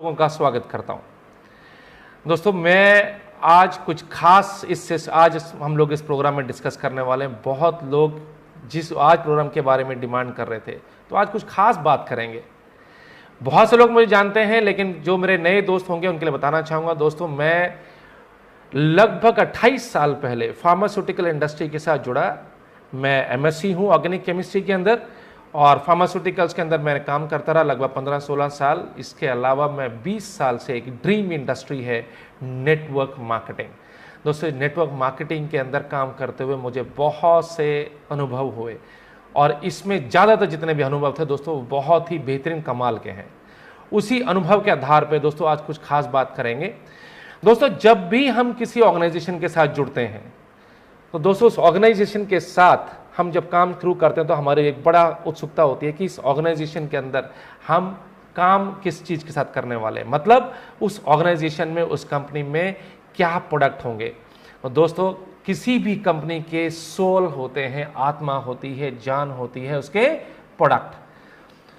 लोगों का स्वागत करता हूं। दोस्तों, मैं आज कुछ खास आज हम लोग इस प्रोग्राम में डिस्कस करने वाले हैं। बहुत लोग जिस आज प्रोग्राम के बारे में डिमांड कर रहे थे, तो आज कुछ खास बात करेंगे। बहुत से लोग मुझे जानते हैं, लेकिन जो मेरे नए दोस्त होंगे उनके लिए बताना चाहूँगा। दोस्तों, मैं लगभग 28 साल पहले फार्मास्यूटिकल इंडस्ट्री के साथ जुड़ा। मैं एमएससी हूँ ऑर्गेनिक केमिस्ट्री के अंदर, और फार्मास्यूटिकल्स के अंदर मैंने काम करता रहा लगभग 15-16 साल। इसके अलावा मैं 20 साल से एक ड्रीम इंडस्ट्री है नेटवर्क मार्केटिंग। दोस्तों, नेटवर्क मार्केटिंग के अंदर काम करते हुए मुझे बहुत से अनुभव हुए, और इसमें ज़्यादातर जितने भी अनुभव थे दोस्तों, बहुत ही बेहतरीन कमाल के हैं। उसी अनुभव के आधार पर दोस्तों आज कुछ खास बात करेंगे। दोस्तों, जब भी हम किसी ऑर्गेनाइजेशन के साथ जुड़ते हैं, तो दोस्तों उस ऑर्गेनाइजेशन के साथ हम जब काम शुरू करते हैं तो हमारी एक बड़ा उत्सुकता होती है कि इस ऑर्गेनाइजेशन के अंदर हम काम किस चीज़ के साथ करने वाले हैं, मतलब उस ऑर्गेनाइजेशन में, उस कंपनी में क्या प्रोडक्ट होंगे। और दोस्तों, किसी भी कंपनी के सोल होते हैं, आत्मा होती है, जान होती है उसके प्रोडक्ट।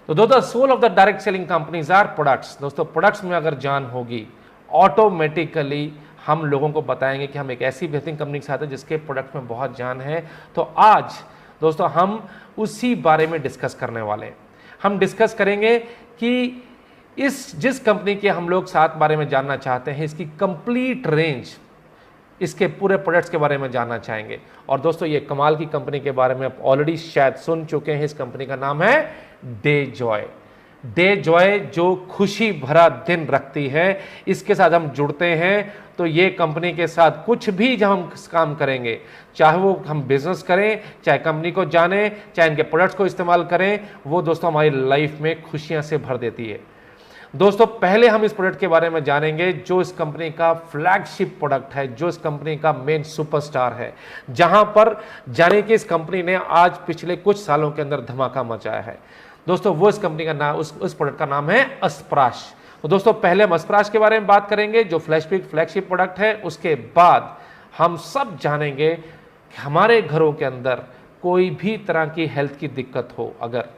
तो दोस्तों, soul of the direct selling companies are products. दोस्तों, प्रोडक्ट्स में अगर जान होगी, ऑटोमेटिकली हम लोगों को बताएंगे कि हम एक ऐसी बेहतरीन कंपनी के साथ हैं जिसके प्रोडक्ट में बहुत जान है। तो आज दोस्तों हम उसी बारे में डिस्कस करने वाले हैं। हम डिस्कस करेंगे कि जिस कंपनी के हम लोग साथ बारे में जानना चाहते हैं, इसकी कंप्लीट रेंज, इसके पूरे प्रोडक्ट्स के बारे में जानना चाहेंगे। और दोस्तों, ये कमाल की कंपनी के बारे में आप ऑलरेडी शायद सुन चुके हैं। इस कंपनी का नाम है डे जॉय। डे जॉय जो खुशी भरा दिन रखती है, इसके साथ हम जुड़ते हैं तो ये कंपनी के साथ कुछ भी जब हम काम करेंगे, चाहे वो हम बिजनेस करें, चाहे कंपनी को जाने, चाहे इनके प्रोडक्ट्स को इस्तेमाल करें, वो दोस्तों हमारी लाइफ में खुशियां से भर देती है। दोस्तों, पहले हम इस प्रोडक्ट के बारे में जानेंगे जो इस कंपनी का फ्लैगशिप प्रोडक्ट है, जो इस कंपनी का मेन सुपरस्टार है, जहां पर जाने कि इस कंपनी ने आज पिछले कुछ सालों के अंदर धमाका मचाया है। दोस्तों, वो इस कंपनी का नाम, उस प्रोडक्ट का नाम है अस्प्राश। तो दोस्तों, पहले हम अस्प्राश के बारे में बात करेंगे जो फ्लैगशिप प्रोडक्ट है। उसके बाद हम सब जानेंगे कि हमारे घरों के अंदर कोई भी तरह की हेल्थ की दिक्कत हो, अगर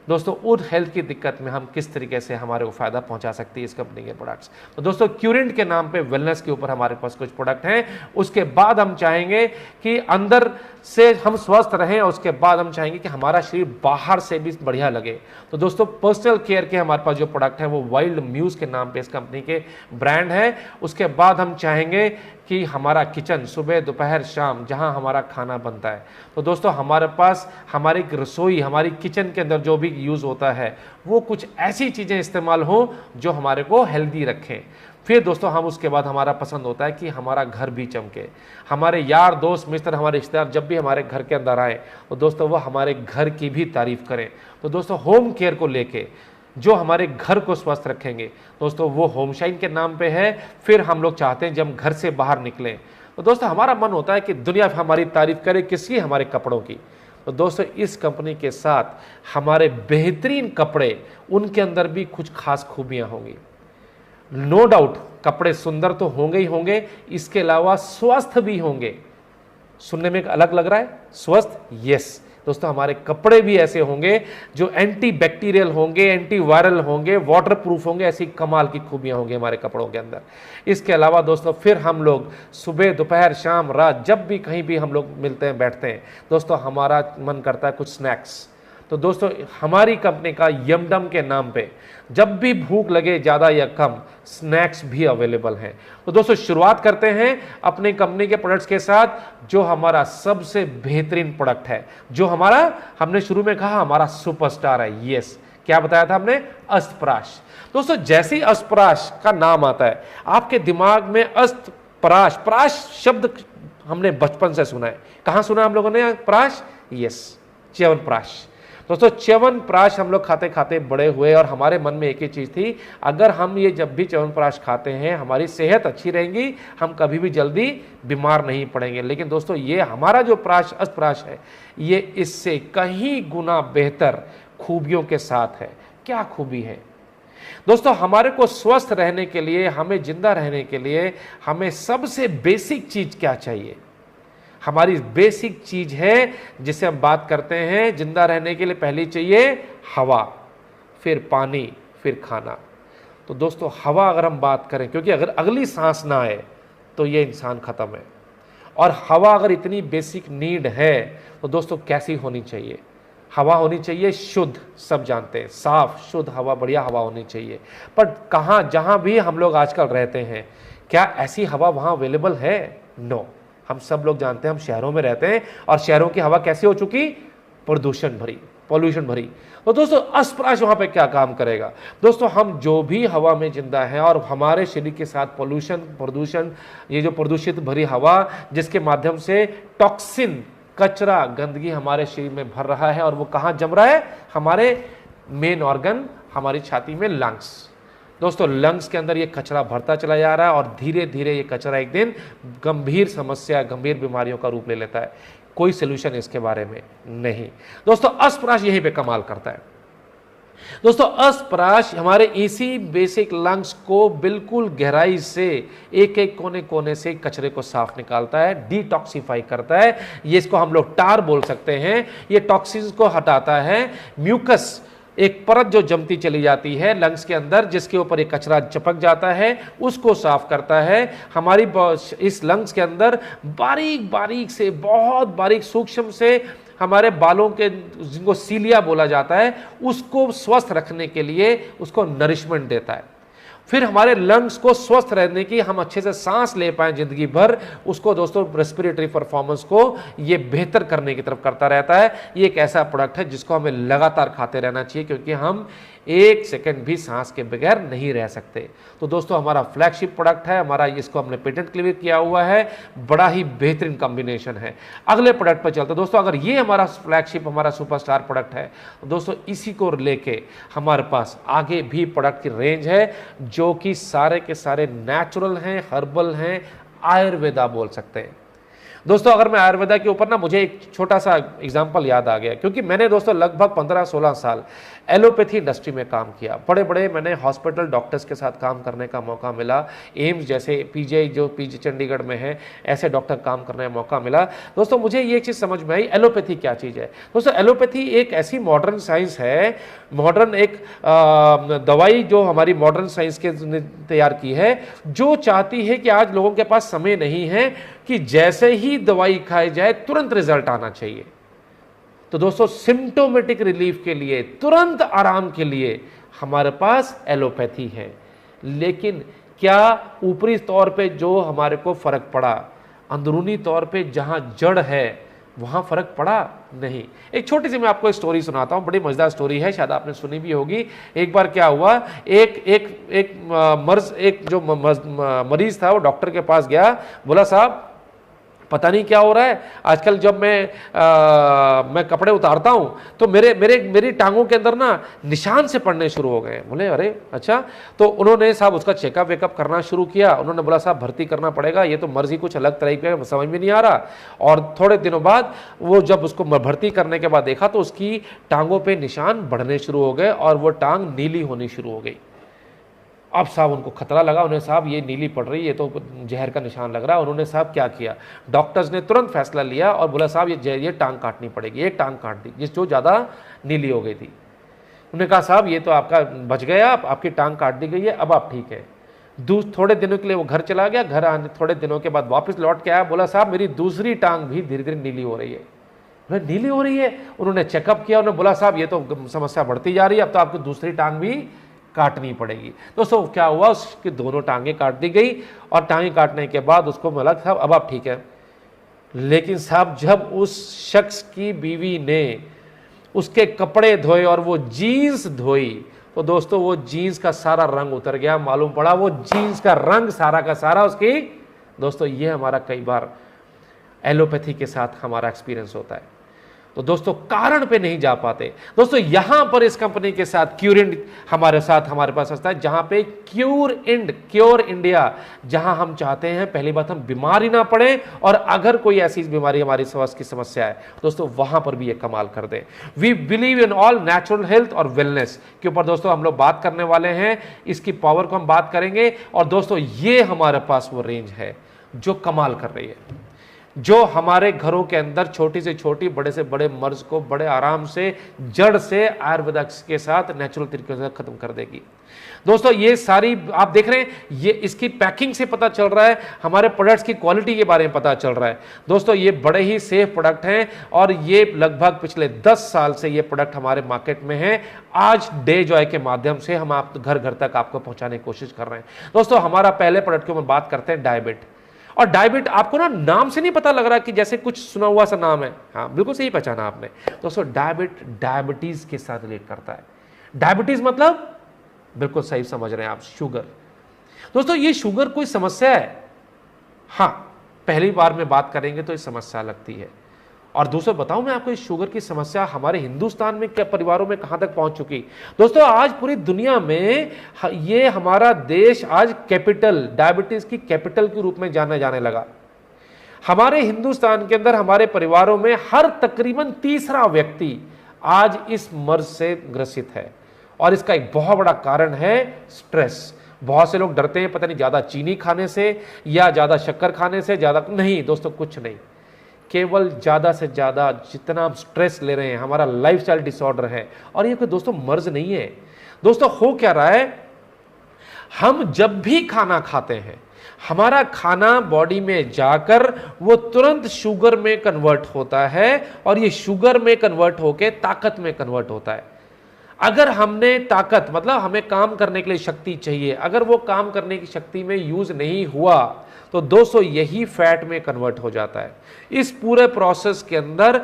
दोस्तों उन हेल्थ की दिक्कत में हम किस तरीके से हमारे को फायदा पहुंचा सकती है इस कंपनी के प्रोडक्ट्स। तो दोस्तों, क्यूरेंट के नाम पे वेलनेस के ऊपर हमारे पास कुछ प्रोडक्ट हैं। उसके बाद हम चाहेंगे कि अंदर से हम स्वस्थ रहें, और उसके बाद हम चाहेंगे कि हमारा शरीर बाहर से भी बढ़िया लगे। तो दोस्तों, पर्सनल केयर के हमारे पास जो प्रोडक्ट है वो वाइल्ड म्यूज के नाम पे इस कंपनी के ब्रांड है। उसके बाद हम चाहेंगे कि हमारा किचन सुबह दोपहर शाम जहां हमारा खाना बनता है, तो दोस्तों हमारे पास हमारी रसोई, हमारी किचन के अंदर जो भी यूज़ होता है वो कुछ ऐसी चीज़ें इस्तेमाल हो जो हमारे को हेल्दी रखें। फिर दोस्तों हम उसके बाद हमारा पसंद होता है कि हमारा घर भी चमके, हमारे यार दोस्त मित्र, हमारे रिश्तेदार जब भी हमारे घर के अंदर आए तो दोस्तों वो हमारे घर की भी तारीफ करें। तो दोस्तों, होम केयर को लेके जो हमारे घर को स्वस्थ रखेंगे दोस्तों, वो होम शाइन के नाम पे है। फिर हम लोग चाहते हैं जब हम घर से बाहर निकलें तो दोस्तों हमारा मन होता है कि दुनिया हमारी तारीफ करे, किसकी? हमारे कपड़ों की। तो दोस्तों, इस कंपनी के साथ हमारे बेहतरीन कपड़े, उनके अंदर भी कुछ खास खूबियां होंगी। नो डाउट कपड़े सुंदर तो होंगे ही होंगे, इसके अलावा स्वस्थ भी होंगे। सुनने में अलग लग रहा है, स्वस्थ? यस दोस्तों, हमारे कपड़े भी ऐसे होंगे जो एंटी बैक्टीरियल होंगे, एंटी वायरल होंगे, वाटर प्रूफ होंगे। ऐसी कमाल की खूबियां होंगी हमारे कपड़ों के अंदर। इसके अलावा दोस्तों फिर हम लोग सुबह दोपहर शाम रात जब भी कहीं भी हम लोग मिलते हैं, बैठते हैं, दोस्तों हमारा मन करता है कुछ स्नैक्स। तो दोस्तों, हमारी कंपनी का यमडम के नाम पे जब भी भूख लगे ज़्यादा या कम, स्नैक्स भी अवेलेबल हैं। तो दोस्तों, शुरुआत करते हैं अपनी कंपनी के प्रोडक्ट्स के साथ, जो हमारा सबसे बेहतरीन प्रोडक्ट है, जो हमने शुरू में कहा हमारा सुपरस्टार है। यस, क्या बताया था हमने? अस्प्राश। दोस्तों, जैसे ही अस्प्राश का नाम आता है आपके दिमाग में अस्प्राश, प्राश शब्द हमने बचपन से सुना है। कहाँ सुना हम लोगों ने प्राश? यस, च्यवनप्राश। दोस्तों, च्यवनप्राश हम लोग खाते खाते बड़े हुए, और हमारे मन में एक ही चीज़ थी, अगर हम ये जब भी च्यवनप्राश खाते हैं हमारी सेहत अच्छी रहेगी, हम कभी भी जल्दी बीमार नहीं पड़ेंगे। लेकिन दोस्तों, ये हमारा जो अस्प्राश है ये इससे कहीं गुना बेहतर खूबियों के साथ है। क्या खूबी है दोस्तों? हमारे को स्वस्थ रहने के लिए, हमें जिंदा रहने के लिए हमें सबसे बेसिक चीज़ क्या चाहिए? हमारी बेसिक चीज है जिसे हम बात करते हैं जिंदा रहने के लिए, पहली चाहिए हवा, फिर पानी, फिर खाना। तो दोस्तों हवा अगर हम बात करें, क्योंकि अगर अगली सांस ना आए तो ये इंसान ख़त्म है। और हवा अगर इतनी बेसिक नीड है तो दोस्तों कैसी होनी चाहिए? हवा होनी चाहिए शुद्ध, सब जानते हैं, साफ शुद्ध हवा, बढ़िया हवा होनी चाहिए। पर कहाँ, जहाँ भी हम लोग आजकल रहते हैं, क्या ऐसी हवा वहाँ अवेलेबल है? नो। हम सब लोग जानते हैं, हम शहरों में रहते हैं और शहरों की हवा कैसी हो चुकी? प्रदूषण भरी, पॉल्यूशन भरी। तो दोस्तों अस्पराश वहाँ पे क्या काम करेगा? दोस्तों हम जो भी हवा में जिंदा है और हमारे शरीर के साथ प्रदूषण, ये जो प्रदूषित भरी हवा जिसके माध्यम से टॉक्सिन, कचरा, गंदगी हमारे शरीर में भर रहा है और वो कहाँ जम रहा है? हमारे मेन ऑर्गन, हमारी छाती में, लंग्स। दोस्तों लंग्स के अंदर ये कचरा भरता चला जा रहा है और धीरे धीरे ये कचरा एक दिन गंभीर समस्या, गंभीर बीमारियों का रूप ले लेता है। कोई सोल्यूशन इसके बारे में नहीं। दोस्तों अस्पराश यहीं पे कमाल करता है। दोस्तों अस्पराश हमारे इसी बेसिक लंग्स को बिल्कुल गहराई से, एक एक कोने कोने से कचरे को साफ निकालता है, डिटॉक्सिफाई करता है। ये इसको हम लोग टार बोल सकते हैं। ये टॉक्सिन्स को हटाता है। म्यूकस, एक परत जो जमती चली जाती है लंग्स के अंदर, जिसके ऊपर एक कचरा चिपक जाता है, उसको साफ करता है। हमारी इस लंग्स के अंदर बारीक बारीक से, बहुत बारीक सूक्ष्म से हमारे बालों के, जिनको सीलिया बोला जाता है, उसको स्वस्थ रखने के लिए उसको नरिशमेंट देता है। फिर हमारे लंग्स को स्वस्थ रहने की, हम अच्छे से सांस ले पाएं जिंदगी भर, उसको दोस्तों रेस्पिरेटरी परफॉर्मेंस को ये बेहतर करने की तरफ करता रहता है। ये एक ऐसा प्रोडक्ट है जिसको हमें लगातार खाते रहना चाहिए, क्योंकि हम एक सेकंड भी सांस के बगैर नहीं रह सकते। तो दोस्तों हमारा फ्लैगशिप प्रोडक्ट है, हमारा इसको हमने पेटेंट क्लियर किया हुआ है, बड़ा ही बेहतरीन कॉम्बिनेशन है। अगले प्रोडक्ट पर चलते हैं। दोस्तों अगर ये हमारा फ्लैगशिप, हमारा सुपरस्टार प्रोडक्ट है, तो दोस्तों इसी को लेके हमारे पास आगे भी प्रोडक्ट की रेंज है, जो कि सारे के सारे नेचुरल हैं, हर्बल हैं, आयुर्वेदा बोल सकते हैं। दोस्तों अगर मैं आयुर्वेदा के ऊपर ना, मुझे एक छोटा सा एग्जांपल याद आ गया, क्योंकि मैंने दोस्तों लगभग 15-16 साल एलोपैथी इंडस्ट्री में काम किया। बड़े बड़े मैंने हॉस्पिटल डॉक्टर्स के साथ काम करने का मौका मिला। एम्स जैसे पीजीआई, जो पीजी चंडीगढ़ में है, ऐसे डॉक्टर काम करने का मौका मिला। दोस्तों मुझे ये चीज़ समझ में आई, एलोपैथी क्या चीज़ है। दोस्तों एलोपैथी एक ऐसी मॉडर्न साइंस है, मॉडर्न एक दवाई जो हमारी मॉडर्न साइंस के तैयार की है, जो चाहती है कि आज लोगों के पास समय नहीं है कि जैसे ही दवाई खाई जाए तुरंत रिजल्ट आना चाहिए। तो दोस्तों सिम्टोमेटिक रिलीफ के लिए, तुरंत आराम के लिए हमारे पास एलोपैथी है। लेकिन क्या ऊपरी तौर पे जो हमारे को फर्क पड़ा, अंदरूनी तौर पे जहां जड़ है वहां फर्क पड़ा नहीं। एक छोटी सी मैं आपको स्टोरी सुनाता हूं, बड़ी मजेदार स्टोरी है, शायद आपने सुनी भी होगी। एक बार क्या हुआ, एक जो मरीज था, वो डॉक्टर के पास गया, बोला साहब पता नहीं क्या हो रहा है, आजकल जब मैं कपड़े उतारता हूं तो मेरी टांगों के अंदर ना निशान से पड़ने शुरू हो गए। बोले अरे अच्छा। तो उन्होंने साहब उसका चेकअप वेकअप करना शुरू किया। उन्होंने बोला साहब भर्ती करना पड़ेगा, ये तो मर्जी कुछ अलग तरह की समझ में नहीं आ रहा। और थोड़े दिनों बाद वो जब उसको भर्ती करने के बाद देखा तो उसकी टांगों पर निशान बढ़ने शुरू हो गए और वो टांग नीली होनी शुरू हो गई। अब साहब उनको खतरा लगा, उन्हें साहब ये नीली पड़ रही है, ये तो जहर का निशान लग रहा है। उन्होंने साहब क्या किया, डॉक्टर्स ने तुरंत फैसला लिया और बोला साहब ये टांग काटनी पड़ेगी। एक टांग काट दी जिस जो ज़्यादा नीली हो गई थी। उन्होंने कहा साहब ये तो आपका बच गया, आपकी टांग काट दी गई है, अब आप ठीक है। थोड़े दिनों के लिए वो घर चला गया। घर आने थोड़े दिनों के बाद वापस लौट के आया, बोला साहब मेरी दूसरी टांग भी धीरे धीरे नीली हो रही है। नीली हो रही है। उन्होंने चेकअप किया, उन्होंने बोला साहब ये तो समस्या बढ़ती जा रही है, अब तो आपकी दूसरी टांग भी काटनी पड़ेगी। दोस्तों क्या हुआ, उसकी दोनों टांगे काट दी गई और टांगे काटने के बाद उसको मिला साहब अब आप ठीक है। लेकिन साहब जब उस शख्स की बीवी ने उसके कपड़े धोए और वो जीन्स धोई, तो दोस्तों वो जीन्स का सारा रंग उतर गया। मालूम पड़ा वो जीन्स का रंग सारा का सारा उसकी। दोस्तों ये हमारा कई बार एलोपैथी के साथ हमारा एक्सपीरियंस होता है। तो दोस्तों कारण पे नहीं जा पाते। दोस्तों यहां पर इस कंपनी के साथ क्यूरिंड हमारे पास आता है, जहां पे क्योर इंडिया, जहां हम चाहते हैं पहली बात हम बीमार ही ना पड़े, और अगर कोई ऐसी बीमारी हमारी स्वास्थ्य की समस्या है दोस्तों वहां पर भी ये कमाल कर दे। We believe in all natural health और वेलनेस के ऊपर दोस्तों हम लोग बात करने वाले हैं, इसकी पावर को हम बात करेंगे। और दोस्तों ये हमारे पास वो रेंज है जो कमाल कर रही है। जो हमारे घरों के अंदर छोटी से छोटी बड़े से बड़े मर्ज को बड़े आराम से जड़ से आयुर्वेदा के साथ नेचुरल तरीके से खत्म कर देगी। दोस्तों ये सारी आप देख रहे हैं, ये इसकी पैकिंग से पता चल रहा है, हमारे प्रोडक्ट्स की क्वालिटी के बारे में पता चल रहा है। दोस्तों ये बड़े ही सेफ प्रोडक्ट हैं और ये लगभग पिछले 10 साल से ये प्रोडक्ट हमारे मार्केट में है। आज डे जॉय के माध्यम से हम आप घर घर तक आपको पहुंचाने की कोशिश कर रहे हैं। दोस्तों हमारा पहले प्रोडक्ट के ऊपर बात करते हैं डायबिट। और डायबिट आपको ना नाम से नहीं पता लग रहा कि जैसे कुछ सुना हुआ सा नाम है, हाँ बिल्कुल सही पहचाना आपने। दोस्तों डायबिट डायबिटीज के साथ रिलेट करता है। डायबिटीज मतलब बिल्कुल सही समझ रहे हैं आप, शुगर। दोस्तों ये शुगर कोई समस्या है? हाँ, पहली बार में बात करेंगे तो ये समस्या लगती है। और दूसरा बताऊं मैं आपको, इस शुगर की समस्या हमारे हिंदुस्तान में क्या परिवारों में कहां तक पहुंच चुकी। दोस्तों आज पूरी दुनिया में ये हमारा देश आज कैपिटल, डायबिटीज की कैपिटल के रूप में जाना जाने लगा। हमारे हिंदुस्तान के अंदर हमारे परिवारों में हर तकरीबन तीसरा व्यक्ति आज इस मर्ज से ग्रसित है। और इसका एक बहुत बड़ा कारण है स्ट्रेस। बहुत से लोग डरते हैं पता नहीं ज्यादा चीनी खाने से या ज्यादा शक्कर खाने से, ज्यादा नहीं दोस्तों, कुछ नहीं, केवल ज्यादा से ज्यादा जितना हम स्ट्रेस ले रहे हैं, हमारा लाइफस्टाइल डिसऑर्डर है। और ये कोई दोस्तों मर्ज नहीं है। दोस्तों हो क्या रहा है, हम जब भी खाना खाते हैं हमारा खाना बॉडी में जाकर वो तुरंत शुगर में कन्वर्ट होता है और ये शुगर में कन्वर्ट होकर ताकत में कन्वर्ट होता है। अगर हमने ताकत मतलब हमें काम करने के लिए शक्ति चाहिए, अगर वो काम करने की शक्ति में यूज नहीं हुआ तो दोस्तों यही फैट में कन्वर्ट हो जाता है। इस पूरे प्रोसेस के अंदर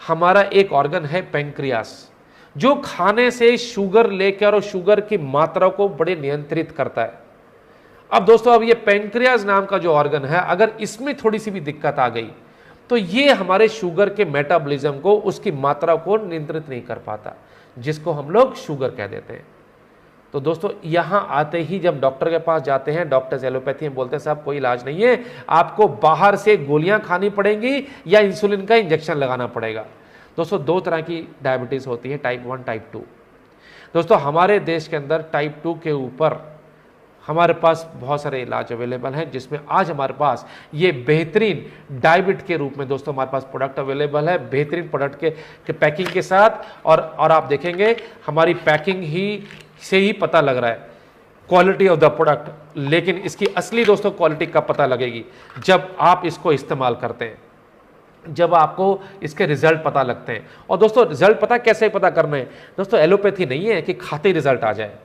हमारा एक ऑर्गन है पेंक्रियास, जो खाने से शुगर लेकर और शुगर की मात्रा को बड़े नियंत्रित करता है। अब दोस्तों अब ये पेंक्रियास नाम का जो ऑर्गन है, अगर इसमें थोड़ी सी भी दिक्कत आ गई तो ये हमारे शुगर के मेटाबॉलिज्म को, उसकी मात्रा को नियंत्रित नहीं कर पाता, जिसको हम लोग शुगर कह देते हैं। तो दोस्तों यहां आते ही जब डॉक्टर के पास जाते हैं, डॉक्टर्स एलोपैथी में बोलते हैं साहब कोई इलाज नहीं है, आपको बाहर से गोलियां खानी पड़ेंगी या इंसुलिन का इंजेक्शन लगाना पड़ेगा। दोस्तों दो तरह की डायबिटीज होती है, टाइप 1 टाइप 2। दोस्तों हमारे देश के अंदर टाइप 2 के ऊपर हमारे पास बहुत सारे इलाज अवेलेबल हैं, जिसमें आज हमारे पास ये बेहतरीन डायबिट के रूप में दोस्तों हमारे पास प्रोडक्ट अवेलेबल है, बेहतरीन प्रोडक्ट के पैकिंग के साथ। और आप देखेंगे हमारी पैकिंग ही से ही पता लग रहा है क्वालिटी ऑफ द प्रोडक्ट, लेकिन इसकी असली दोस्तों क्वालिटी कब पता लगेगी, जब आप इसको इस्तेमाल करते हैं, जब आपको इसके रिजल्ट पता लगते हैं। और दोस्तों रिजल्ट पता कैसे पता करना है, दोस्तों एलोपैथी नहीं है कि खाते ही रिजल्ट आ जाए,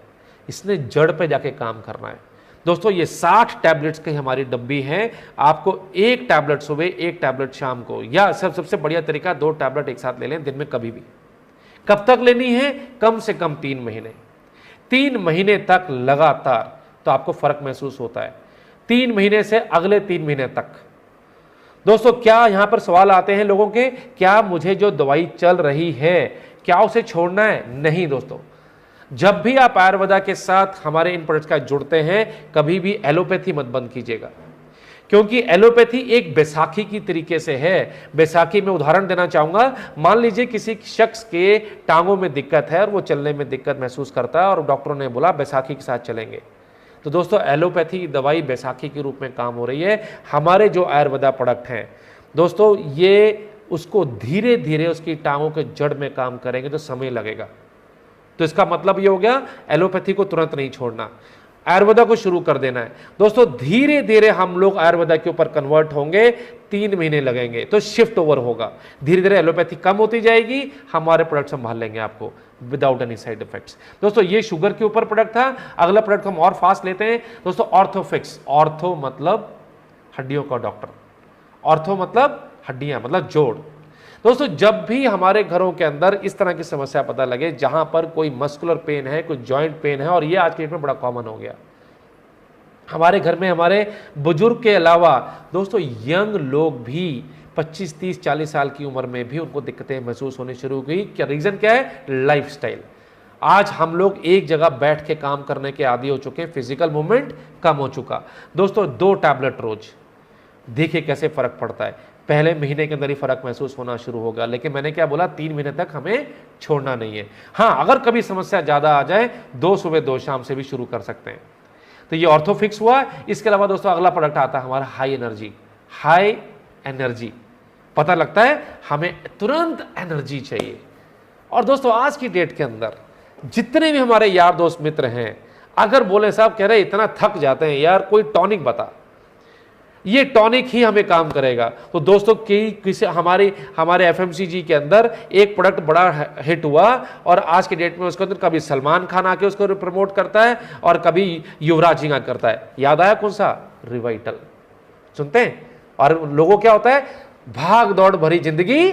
इसने जड़ पे जाके काम करना है। दोस्तों ये 60 टैबलेट्स की हमारी डब्बी है, आपको एक टैबलेट सुबह एक टैबलेट शाम को, या सबसे बढ़िया तरीका 2 टैबलेट एक साथ ले लें दिन में कभी भी। कब तक लेनी है, कम से कम 3 महीने, 3 महीने तक लगातार, तो आपको फर्क महसूस होता है। 3 महीने से अगले 3 महीने तक। दोस्तों क्या यहां पर सवाल आते हैं लोगों के, क्या मुझे जो दवाई चल रही है क्या उसे छोड़ना है? नहीं दोस्तों, जब भी आप आयुर्वेदा के साथ हमारे इन प्रोडक्ट्स का जुड़ते हैं कभी भी एलोपैथी मत बंद कीजिएगा, क्योंकि एलोपैथी एक बैसाखी की तरीके से है। बैसाखी में उदाहरण देना चाहूंगा, मान लीजिए किसी शख्स के टांगों में दिक्कत है और वो चलने में दिक्कत महसूस करता है और डॉक्टरों ने बोला बैसाखी के साथ चलेंगे, तो दोस्तों एलोपैथी दवाई बैसाखी के रूप में काम हो रही है। हमारे जो आयुर्वेदा प्रोडक्ट हैं दोस्तों, ये उसको धीरे धीरे उसकी टांगों के जड़ में काम करेंगे तो समय लगेगा। तो इसका मतलब ये हो गया एलोपैथी को तुरंत नहीं छोड़ना, आयुर्वेदा को शुरू कर देना है। दोस्तों धीरे धीरे हम लोग आयुर्वेदा के ऊपर कन्वर्ट होंगे, 3 महीने लगेंगे तो शिफ्ट ओवर होगा, धीरे धीरे एलोपैथी कम होती जाएगी, हमारे प्रोडक्ट संभाल लेंगे आपको विदाउट एनी साइड इफेक्ट्स। दोस्तों ये शुगर के ऊपर प्रोडक्ट था। अगला प्रोडक्ट हम और फास्ट लेते हैं दोस्तों, ऑर्थोफिक्स। ऑर्थो मतलब हड्डियों का डॉक्टर, ऑर्थो मतलब हड्डियां, मतलब जोड़। दोस्तों जब भी हमारे घरों के अंदर इस तरह की समस्या पता लगे, जहां पर कोई मस्कुलर पेन है, कोई जॉइंट पेन है, और ये आज के डेट में बड़ा कॉमन हो गया हमारे घर में, हमारे बुजुर्ग के अलावा दोस्तों यंग लोग भी 25, 30, 40 साल की उम्र में भी उनको दिक्कतें महसूस होनी शुरू हो गई। क्या रीजन क्या है? लाइफस्टाइल। आज हम लोग एक जगह बैठ के काम करने के आदी हो चुके हैं, फिजिकल मूवमेंट कम हो चुका। दोस्तों 2 टैबलेट रोज, देखिए कैसे फर्क पड़ता है। पहले महीने के अंदर ही फर्क महसूस होना शुरू होगा, लेकिन मैंने क्या बोला, 3 महीने तक हमें छोड़ना नहीं है। हाँ अगर कभी समस्या ज्यादा आ जाए 2 सुबह 2 शाम से भी शुरू कर सकते हैं। तो ये ऑर्थोफिक्स हुआ। इसके अलावा दोस्तों अगला प्रोडक्ट आता है हमारा हाई एनर्जी। हाई एनर्जी, पता लगता है हमें तुरंत एनर्जी चाहिए। और दोस्तों आज की डेट के अंदर जितने भी हमारे यार दोस्त मित्र हैं, अगर बोले साहब कह रहे इतना थक जाते हैं यार, कोई टॉनिक बता, ये टॉनिक ही हमें काम करेगा। तो दोस्तों किसी हमारे एफएमसीजी के अंदर एक प्रोडक्ट बड़ा हिट हुआ और आज के डेट में उसके अंदर कभी सलमान खान आके उसको प्रमोट करता है और कभी युवराज सिंह करता है। याद आया कौन सा? रिवाइटल। सुनते हैं। और लोगों क्या होता है, भाग दौड़ भरी जिंदगी,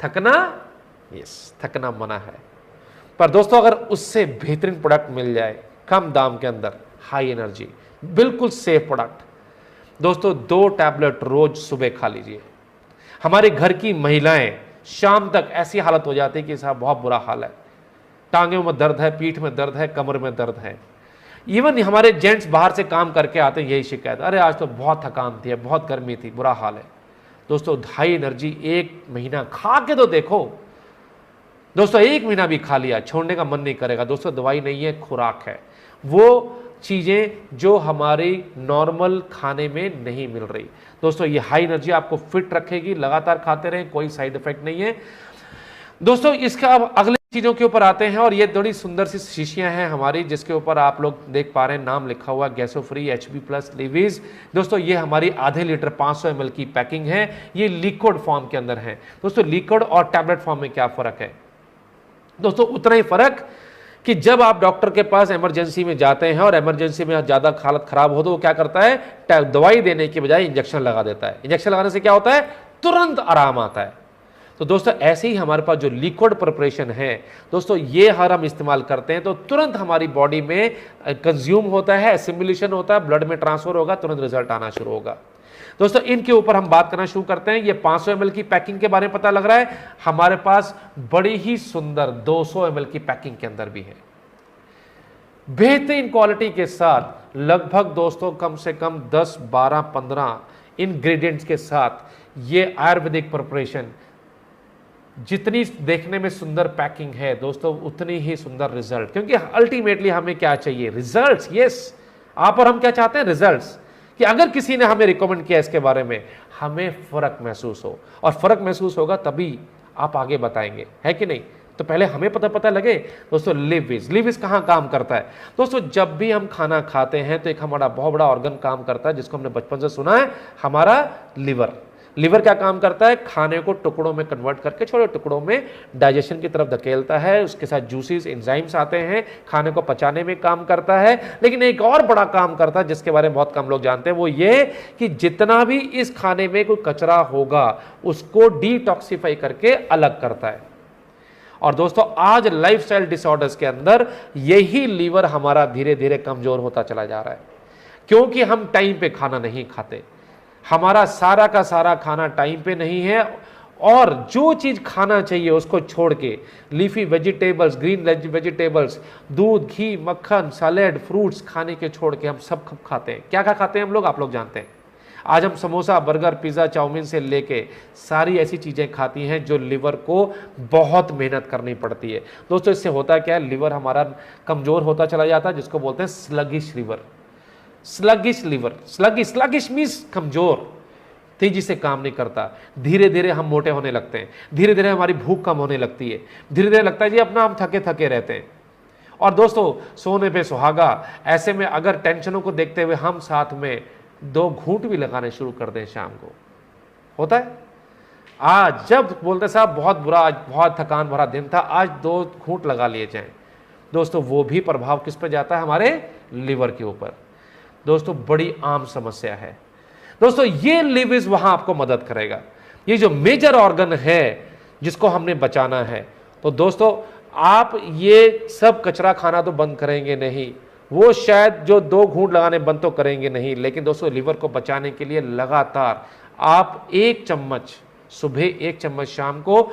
थकना, यस, थकना मना है। पर दोस्तों अगर उससे बेहतरीन प्रोडक्ट मिल जाए कम दाम के अंदर, हाई एनर्जी, बिल्कुल सेफ प्रोडक्ट, दोस्तों 2 टैबलेट रोज सुबह खा लीजिए। हमारे घर की महिलाएं शाम तक ऐसी हालत हो जाती है कि साहब बहुत बुरा हाल है, टांगों में दर्द है, पीठ में दर्द है, कमर में दर्द है। इवन हमारे जेंट्स बाहर से काम करके आते हैं, यही शिकायत, अरे आज तो बहुत थकान थी, बहुत गर्मी थी, बुरा हाल है। दोस्तों हाई एनर्जी 1 महीना खा के तो देखो। दोस्तों 1 महीना भी खा लिया, छोड़ने का मन नहीं करेगा। दोस्तों दवाई नहीं है, खुराक है, वो चीज़ें जो हमारी नॉर्मल खाने में नहीं मिल रही। दोस्तों ये हाई एनर्जी आपको फिट रखेगी, लगातार खाते रहें, कोई साइड इफेक्ट नहीं है। दोस्तों इसका अब अगले चीज़ों के ऊपर आते हैं, और ये बड़ी सुंदर सी शीशियां हैं हमारी, जिसके ऊपर आप लोग देख पा रहे हैं नाम लिखा हुआ गैसो फ्री HB+ लिवीज। दोस्तों ये हमारी आधे लीटर 500 ml की पैकिंग है, ये लिक्विड फॉर्म के अंदर है। दोस्तों लिक्विड और टैबलेट फॉर्म में क्या फ़र्क है? दोस्तों उतना ही फ़र्क कि जब आप डॉक्टर के पास इमरजेंसी में जाते हैं और इमरजेंसी में ज़्यादा हालत खराब हो तो वो क्या करता है, दवाई देने के बजाय इंजेक्शन लगा देता है। इंजेक्शन लगाने से क्या होता है, तुरंत आराम आता है। तो दोस्तों ऐसे ही हमारे पास जो लिक्विड प्रिपरेशन है, दोस्तों ये हर हम इस्तेमाल करते हैं तो तुरंत हमारी बॉडी में कंज्यूम होता है, एसिमिलेशन होता है, ब्लड में ट्रांसफर होगा, तुरंत रिजल्ट आना शुरू होगा। दोस्तों इनके ऊपर हम बात करना शुरू करते हैं। ये 500 ml की पैकिंग के बारे में पता लग रहा है, हमारे पास बड़ी ही सुंदर 200 ml की पैकिंग के अंदर भी है, बेहतरीन क्वालिटी के साथ, लगभग दोस्तों कम से कम 10, 12, 15 इंग्रेडिएंट्स के साथ ये आयुर्वेदिक प्रिपरेशन। जितनी देखने में सुंदर पैकिंग है दोस्तों, उतनी ही सुंदर रिजल्ट, क्योंकि अल्टीमेटली हमें क्या चाहिए, रिजल्ट्स। यस, आप और हम क्या चाहते हैं, रिजल्ट्स। कि अगर किसी ने हमें रिकमेंड किया इसके बारे में, हमें फर्क महसूस हो, और फर्क महसूस होगा तभी आप आगे बताएंगे, है कि नहीं? तो पहले हमें पता लगे। दोस्तों लिविस कहाँ काम करता है? दोस्तों जब भी हम खाना खाते हैं तो एक हमारा बहुत बड़ा ऑर्गन काम करता है, जिसको हमने बचपन से सुना है, हमारा लिवर। लिवर क्या काम करता है, खाने को टुकड़ों में कन्वर्ट करके छोटे टुकड़ों में डाइजेशन की तरफ धकेलता है, उसके साथ जूसेस, एंजाइम्स आते हैं, खाने को पचाने में काम करता है। लेकिन एक और बड़ा काम करता है जिसके बारे में बहुत कम लोग जानते हैं, वो ये कि जितना भी इस खाने में कोई कचरा होगा उसको डिटॉक्सिफाई करके अलग करता है। और दोस्तों आज लाइफस्टाइल डिसऑर्डर्स के अंदर यही लीवर हमारा धीरे धीरे कमजोर होता चला जा रहा है, क्योंकि हम टाइम पे खाना नहीं खाते। हमारा सारा का सारा खाना टाइम पे नहीं है, और जो चीज खाना चाहिए उसको छोड़ के लीफी वेजिटेबल्स, ग्रीन वेजिटेबल्स, दूध, घी, मक्खन, सैलेड, फ्रूट्स खाने के छोड़ के हम सब खाते हैं। क्या क्या खाते हैं हम लोग, आप लोग जानते हैं। आज हम समोसा, बर्गर, पिज़्ज़ा, चाउमीन से लेके सारी ऐसी चीज़ें खाती हैं जो लिवर को बहुत मेहनत करनी पड़ती है। दोस्तों इससे होता क्या है, लिवर हमारा कमज़ोर होता चला जाता है, जिसको बोलते हैं sluggish liver, sluggish liver. Sluggish means कमज़ोर, तेजी से काम नहीं करता। धीरे धीरे हम मोटे होने लगते हैं, धीरे धीरे हमारी भूख कम होने लगती है, धीरे धीरे लगता है जी अपना हम थके थके रहते हैं। और दोस्तों सोने पे सुहागा, ऐसे में अगर टेंशनों को देखते हुए हम साथ में 2 घूंट भी लगाने शुरू कर दें शाम को, होता है। आज जब बोलते साहब बहुत बुरा, आज बहुत थकान भरा दिन था, आज 2 घूंट लगा लिए जाएं, दोस्तों वो भी प्रभाव किस पे जाता है, हमारे लिवर के ऊपर। दोस्तों बड़ी आम समस्या है। दोस्तों ये लिविस वहां आपको मदद करेगा। ये जो मेजर ऑर्गन है जिसको हमने बचाना है, तो दोस्तों आप ये सब कचरा खाना तो बंद करेंगे नहीं, वो शायद जो 2 घूंट लगाने बंद तो करेंगे नहीं, लेकिन दोस्तों लिवर को बचाने के लिए लगातार आप 1 चम्मच सुबह, 1 चम्मच शाम को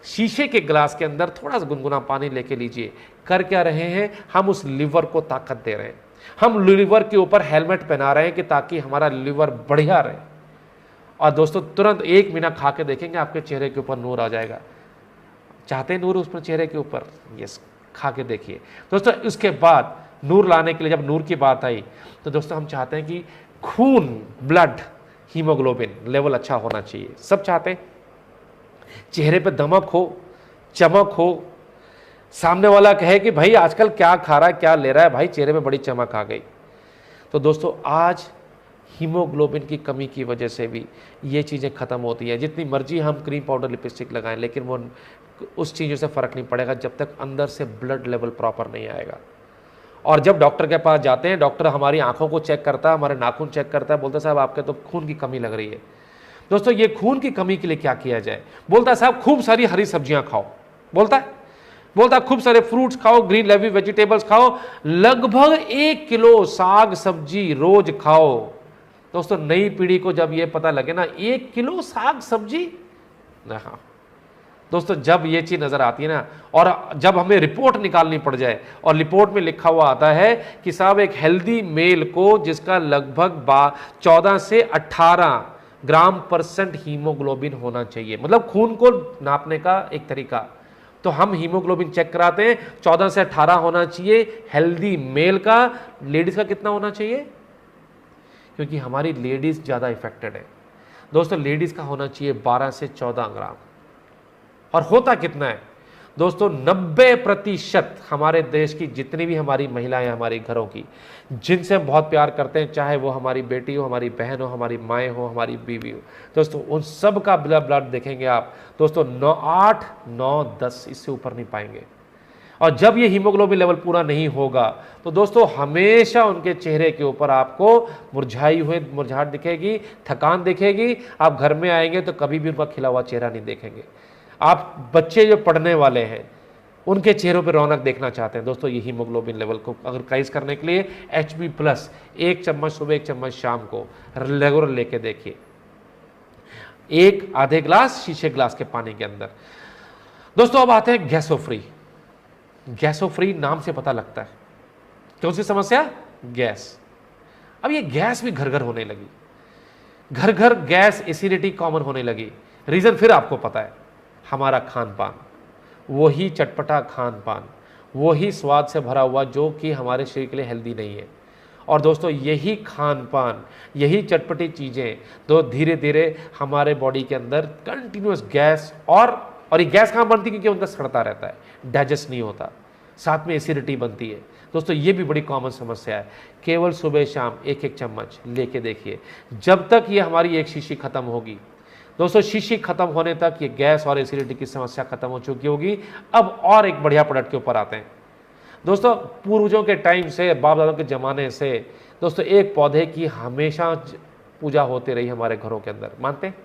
शीशे के गिलास के अंदर थोड़ा सा गुनगुना पानी लेके लीजिए। कर क्या रहे हैं, हम उस लिवर को ताकत दे रहे हैं। हम लिवर के ऊपर हेलमेट पहना रहे हैं कि ताकि हमारा लिवर बढ़िया रहे। और दोस्तों तुरंत 1 महीना खा के देखेंगे आपके चेहरे के ऊपर नूर आ जाएगा। चाहते हैं नूर उस पर चेहरे के ऊपर? यस, खा के देखिए। दोस्तों उसके बाद नूर लाने के लिए, जब नूर की बात आई तो दोस्तों हम चाहते हैं कि खून, ब्लड हीमोग्लोबिन लेवल अच्छा होना चाहिए, सब चाहते हैं। चेहरे पे दमक हो, चमक हो, सामने वाला कहे कि भाई आजकल क्या खा रहा है, क्या ले रहा है, भाई चेहरे पे बड़ी चमक आ गई। तो दोस्तों आज हीमोग्लोबिन की कमी की वजह से भी ये चीज़ें ख़त्म होती है। जितनी मर्जी हम क्रीम पाउडर लिपस्टिक लगाएं, लेकिन वो उस चीज़ों से फ़र्क नहीं पड़ेगा जब तक अंदर से ब्लड लेवल प्रॉपर नहीं आएगा। और जब डॉक्टर के पास जाते हैं, डॉक्टर हमारी आंखों को चेक करता है, हमारे नाखून चेक करता है, बोलता है साहब आपके तो खून की कमी लग रही है। दोस्तों ये खून की कमी के लिए क्या किया जाए? बोलता है साहब खूब सारी हरी सब्जियां खाओ, बोलता है खूब सारे फ्रूट्स खाओ, ग्रीन लेवी वेजिटेबल्स खाओ, लगभग 1 किलो साग सब्जी रोज खाओ। दोस्तों नई पीढ़ी को जब ये पता लगे ना 1 किलो साग सब्जी, हाँ दोस्तों जब ये चीज नजर आती है ना, और जब हमें रिपोर्ट निकालनी पड़ जाए और रिपोर्ट में लिखा हुआ आता है कि साहब एक हेल्दी मेल को जिसका लगभग 14 से 18 ग्राम % हीमोग्लोबिन होना चाहिए, मतलब खून को नापने का एक तरीका। तो हम हीमोग्लोबिन चेक कराते हैं, 14 से 18 होना चाहिए हेल्दी मेल का। लेडीज का कितना होना चाहिए? क्योंकि हमारी लेडीज ज़्यादा इफेक्टेड है दोस्तों, लेडीज का होना चाहिए 12 से 14 ग्राम। और होता कितना है दोस्तों? 90% हमारे देश की जितनी भी हमारी महिलाएं, हमारी घरों की, जिनसे हम बहुत प्यार करते हैं, चाहे वो हमारी बेटी हो, हमारी बहन हो, हमारी माएँ हो, हमारी बीवी हो, दोस्तों उन सब का ब्लड देखेंगे आप दोस्तों 8, 9, 10 इससे ऊपर नहीं पाएंगे। और जब ये हीमोग्लोबिन लेवल पूरा नहीं होगा तो दोस्तों हमेशा उनके चेहरे के ऊपर आपको मुरझाहट दिखेगी, थकान दिखेगी। आप घर में आएंगे तो कभी भी उनका खिला हुआ चेहरा नहीं देखेंगे। आप बच्चे जो पढ़ने वाले हैं उनके चेहरों पर रौनक देखना चाहते हैं दोस्तों, ये हीमोग्लोबिन लेवल को अगर काइज करने के लिए HB+, 1 चम्मच सुबह 1 चम्मच शाम को रेगुलर लेके देखिए, 1 आधे ग्लास शीशे ग्लास के पानी के अंदर। दोस्तों अब आते हैं गैसो फ्री। गैसो फ्री नाम से पता लगता है कौन सी समस्या? गैस। अब ये गैस भी घर घर होने लगी, घर घर गैस, एसिडिटी कॉमन होने लगी। रीजन फिर आपको पता है, हमारा खान पान, वही चटपटा खान पान, वही स्वाद से भरा हुआ जो कि हमारे शरीर के लिए हेल्दी नहीं है। और दोस्तों यही खान पान, यही चटपटी चीज़ें तो धीरे धीरे हमारे बॉडी के अंदर कंटिन्यूस गैस, और ये गैस कहाँ बनती है? क्योंकि अंदर सड़ता रहता है, डाइजेस्ट नहीं होता, साथ में एसिडिटी बनती है। दोस्तों ये भी बड़ी कॉमन समस्या है। केवल सुबह शाम 1-1 चम्मच लेके देखिए, जब तक ये हमारी एक शीशी खत्म होगी दोस्तों, शीशी खत्म होने तक ये गैस और एसिडिटी की समस्या खत्म हो चुकी होगी। अब और एक बढ़िया प्रोडक्ट के ऊपर आते हैं दोस्तों। पूर्वजों के टाइम से, बाप दादों के ज़माने से दोस्तों एक पौधे की हमेशा पूजा होती रही हमारे घरों के अंदर, मानते हैं?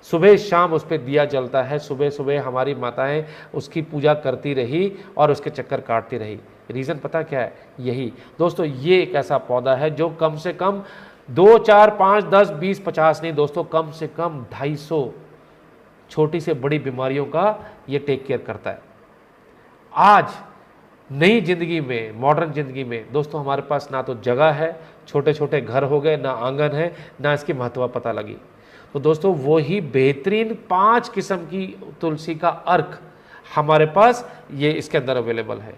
सुबह शाम उस पर दिया जलता है, सुबह सुबह हमारी माताएं उसकी पूजा करती रही और उसके चक्कर काटती रही। रीज़न पता क्या है? यही दोस्तों, ये एक ऐसा पौधा है जो कम से कम 2, 4, 5, 10, 20, 50 नहीं दोस्तों, कम से कम 250 छोटी से बड़ी बीमारियों का ये टेक केयर करता है। आज नई जिंदगी में, मॉडर्न जिंदगी में दोस्तों हमारे पास ना तो जगह है, छोटे छोटे घर हो गए, ना आंगन है, ना इसकी महत्व पता लगी। तो दोस्तों वही बेहतरीन 5 किस्म की तुलसी का अर्क हमारे पास ये इसके अंदर अवेलेबल है।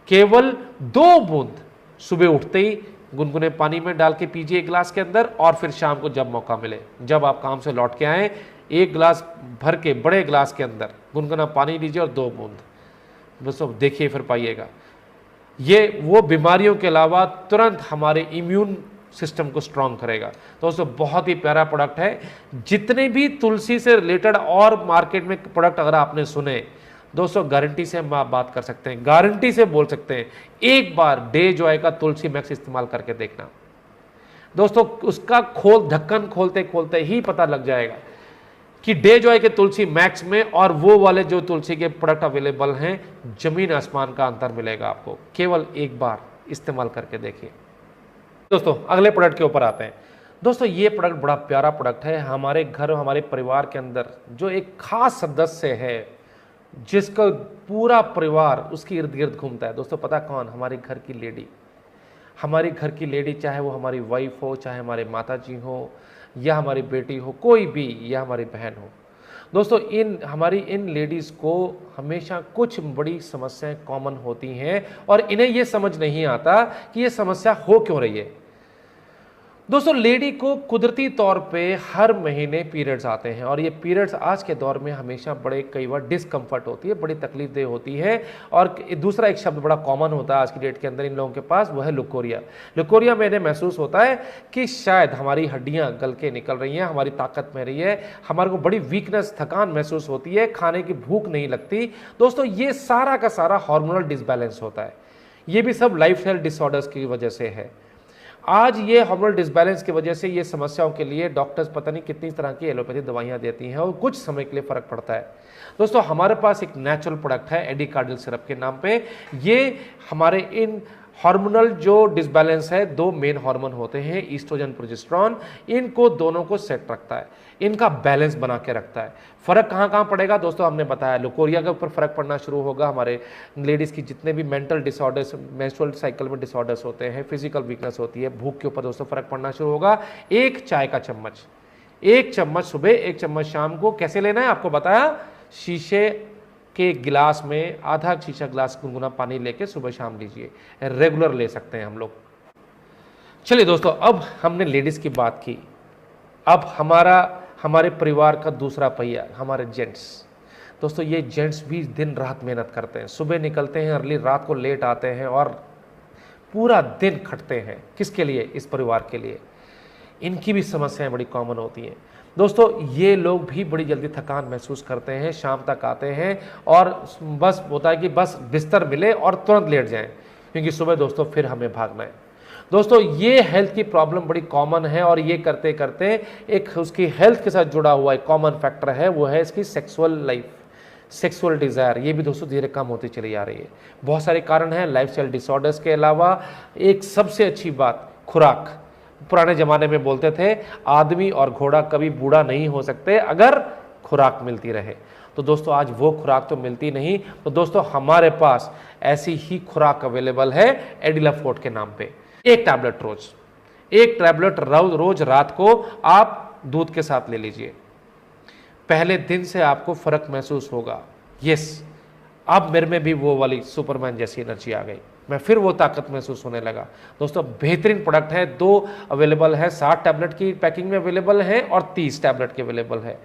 केवल 2 बूंद सुबह उठते ही गुनगुने पानी में डाल के पीजिए 1 गिलास के अंदर, और फिर शाम को जब मौका मिले, जब आप काम से लौट के आएँ, 1 गिलास भर के बड़े गिलास के अंदर गुनगुना पानी लीजिए और 2 बूंद दोस्तों देखिए, फिर पाइएगा ये वो बीमारियों के अलावा तुरंत हमारे इम्यून सिस्टम को स्ट्रांग करेगा। दोस्तों बहुत ही प्यारा प्रोडक्ट है। जितने भी तुलसी से रिलेटेड और मार्केट में प्रोडक्ट अगर आपने सुने दोस्तों, गारंटी से हम आप बात कर सकते हैं, गारंटी से बोल सकते हैं, एक बार डे जॉय का तुलसी मैक्स इस्तेमाल करके देखना दोस्तों, उसका ढक्कन खोलते खोलते ही पता लग जाएगा कि डे जॉय के तुलसी मैक्स में और वो वाले जो तुलसी के प्रोडक्ट अवेलेबल हैं, जमीन आसमान का अंतर मिलेगा आपको। केवल एक बार इस्तेमाल करके देखिए। दोस्तों अगले प्रोडक्ट के ऊपर आते हैं। दोस्तों ये प्रोडक्ट बड़ा प्यारा प्रोडक्ट है। हमारे घर, हमारे परिवार के अंदर जो एक खास सदस्य है जिसका पूरा परिवार उसके इर्द गिर्द घूमता है दोस्तों, पता कौन? हमारे घर की लेडी। हमारी घर की लेडी, चाहे वो हमारी वाइफ हो, चाहे हमारे माता जी हो, या हमारी बेटी हो, कोई भी, या हमारी बहन हो दोस्तों, हमारी इन लेडीज़ को हमेशा कुछ बड़ी समस्याएं कॉमन होती हैं और इन्हें ये समझ नहीं आता कि ये समस्या हो क्यों रही है। दोस्तों लेडी को कुदरती तौर पे हर महीने पीरियड्स आते हैं और ये पीरियड्स आज के दौर में हमेशा बड़े कई बार डिस्कम्फर्ट होती है, बड़ी तकलीफदेह होती है। और दूसरा एक शब्द बड़ा कॉमन होता है आज की डेट के अंदर इन लोगों के पास, वो है लुकोरिया। लुकोरिया में इन्हें महसूस होता है कि शायद हमारी हड्डियां गल के निकल रही हैं, हमारी ताकत में रही है, हमारे को बड़ी वीकनेस थकान महसूस होती है, खाने की भूख नहीं लगती। दोस्तों ये सारा का सारा हार्मोनल डिसबैलेंस होता है। ये भी सब लाइफस्टाइल डिसऑर्डर्स की वजह से है। आज ये हार्मोनल डिसबैलेंस की वजह से ये समस्याओं के लिए डॉक्टर्स पता नहीं कितनी तरह की एलोपैथी दवाइयाँ देती हैं और कुछ समय के लिए फ़र्क पड़ता है। दोस्तों हमारे पास एक नेचुरल प्रोडक्ट है एडिकार्डिल सिरप के नाम पे। ये हमारे इन हार्मोनल जो डिसबैलेंस है, दो मेन हार्मोन होते हैं ईस्ट्रोजन प्रोजेस्टेरॉन, इनको दोनों को सेट रखता है, इनका बैलेंस बना के रखता है। फर्क कहाँ कहाँ पड़ेगा दोस्तों, हमने बताया लुकोरिया के ऊपर फर्क पड़ना शुरू होगा। हमारे लेडीज़ की जितने भी मेंटल डिसऑर्डर्स, मेंस्ट्रुअल साइकिल में डिसऑर्डर्स होते हैं, फिजिकल वीकनेस होती है, भूख के ऊपर दोस्तों फर्क पड़ना शुरू होगा। एक चाय का चम्मच, एक चम्मच सुबह, एक चम्मच शाम को। कैसे लेना है आपको बताया, शीशे के गिलास में आधा शीशा गिलास गुनगुना पानी लेके सुबह शाम लीजिए, रेगुलर ले सकते हैं हम लोग। चलिए दोस्तों, अब हमने लेडीज़ की बात की, अब हमारे परिवार का दूसरा पहिया हमारे जेंट्स। दोस्तों ये जेंट्स भी दिन रात मेहनत करते हैं, सुबह निकलते हैं अर्ली, रात को लेट आते हैं और पूरा दिन खटते हैं। किसके लिए, इस परिवार के लिए। इनकी भी समस्याएं बड़ी कॉमन होती हैं। दोस्तों ये लोग भी बड़ी जल्दी थकान महसूस करते हैं, शाम तक आते हैं और बस होता है कि बस बिस्तर मिले और तुरंत लेट जाएं, क्योंकि सुबह दोस्तों फिर हमें भागना है। दोस्तों ये हेल्थ की प्रॉब्लम बड़ी कॉमन है और ये करते करते एक उसकी हेल्थ के साथ जुड़ा हुआ एक कॉमन फैक्टर है, वो है इसकी सेक्सुअल लाइफ, सेक्सुअल डिज़ायर। ये भी दोस्तों धीरे कम होती चली जा रही है। बहुत सारे कारण हैं लाइफस्टाइल डिसऑर्डर्स के अलावा। एक सबसे अच्छी बात, खुराक। पुराने ज़माने में बोलते थे आदमी और घोड़ा कभी बूढ़ा नहीं हो सकते अगर खुराक मिलती रहे। तो दोस्तों आज वो खुराक तो मिलती नहीं, तो दोस्तों हमारे पास ऐसी ही खुराक अवेलेबल है एडिलाफोर्ट के नाम पे। एक टैबलेट रोज रात को आप दूध के साथ ले लीजिए। पहले दिन से आपको फर्क महसूस होगा। यस, अब मेरे में भी वो वाली सुपरमैन जैसी एनर्जी आ गई, मैं फिर वो ताकत महसूस होने लगा। दोस्तों बेहतरीन प्रोडक्ट है, 2 अवेलेबल है, 60 टैबलेट की पैकिंग में अवेलेबल है और 30 टैबलेट के अवेलेबल है।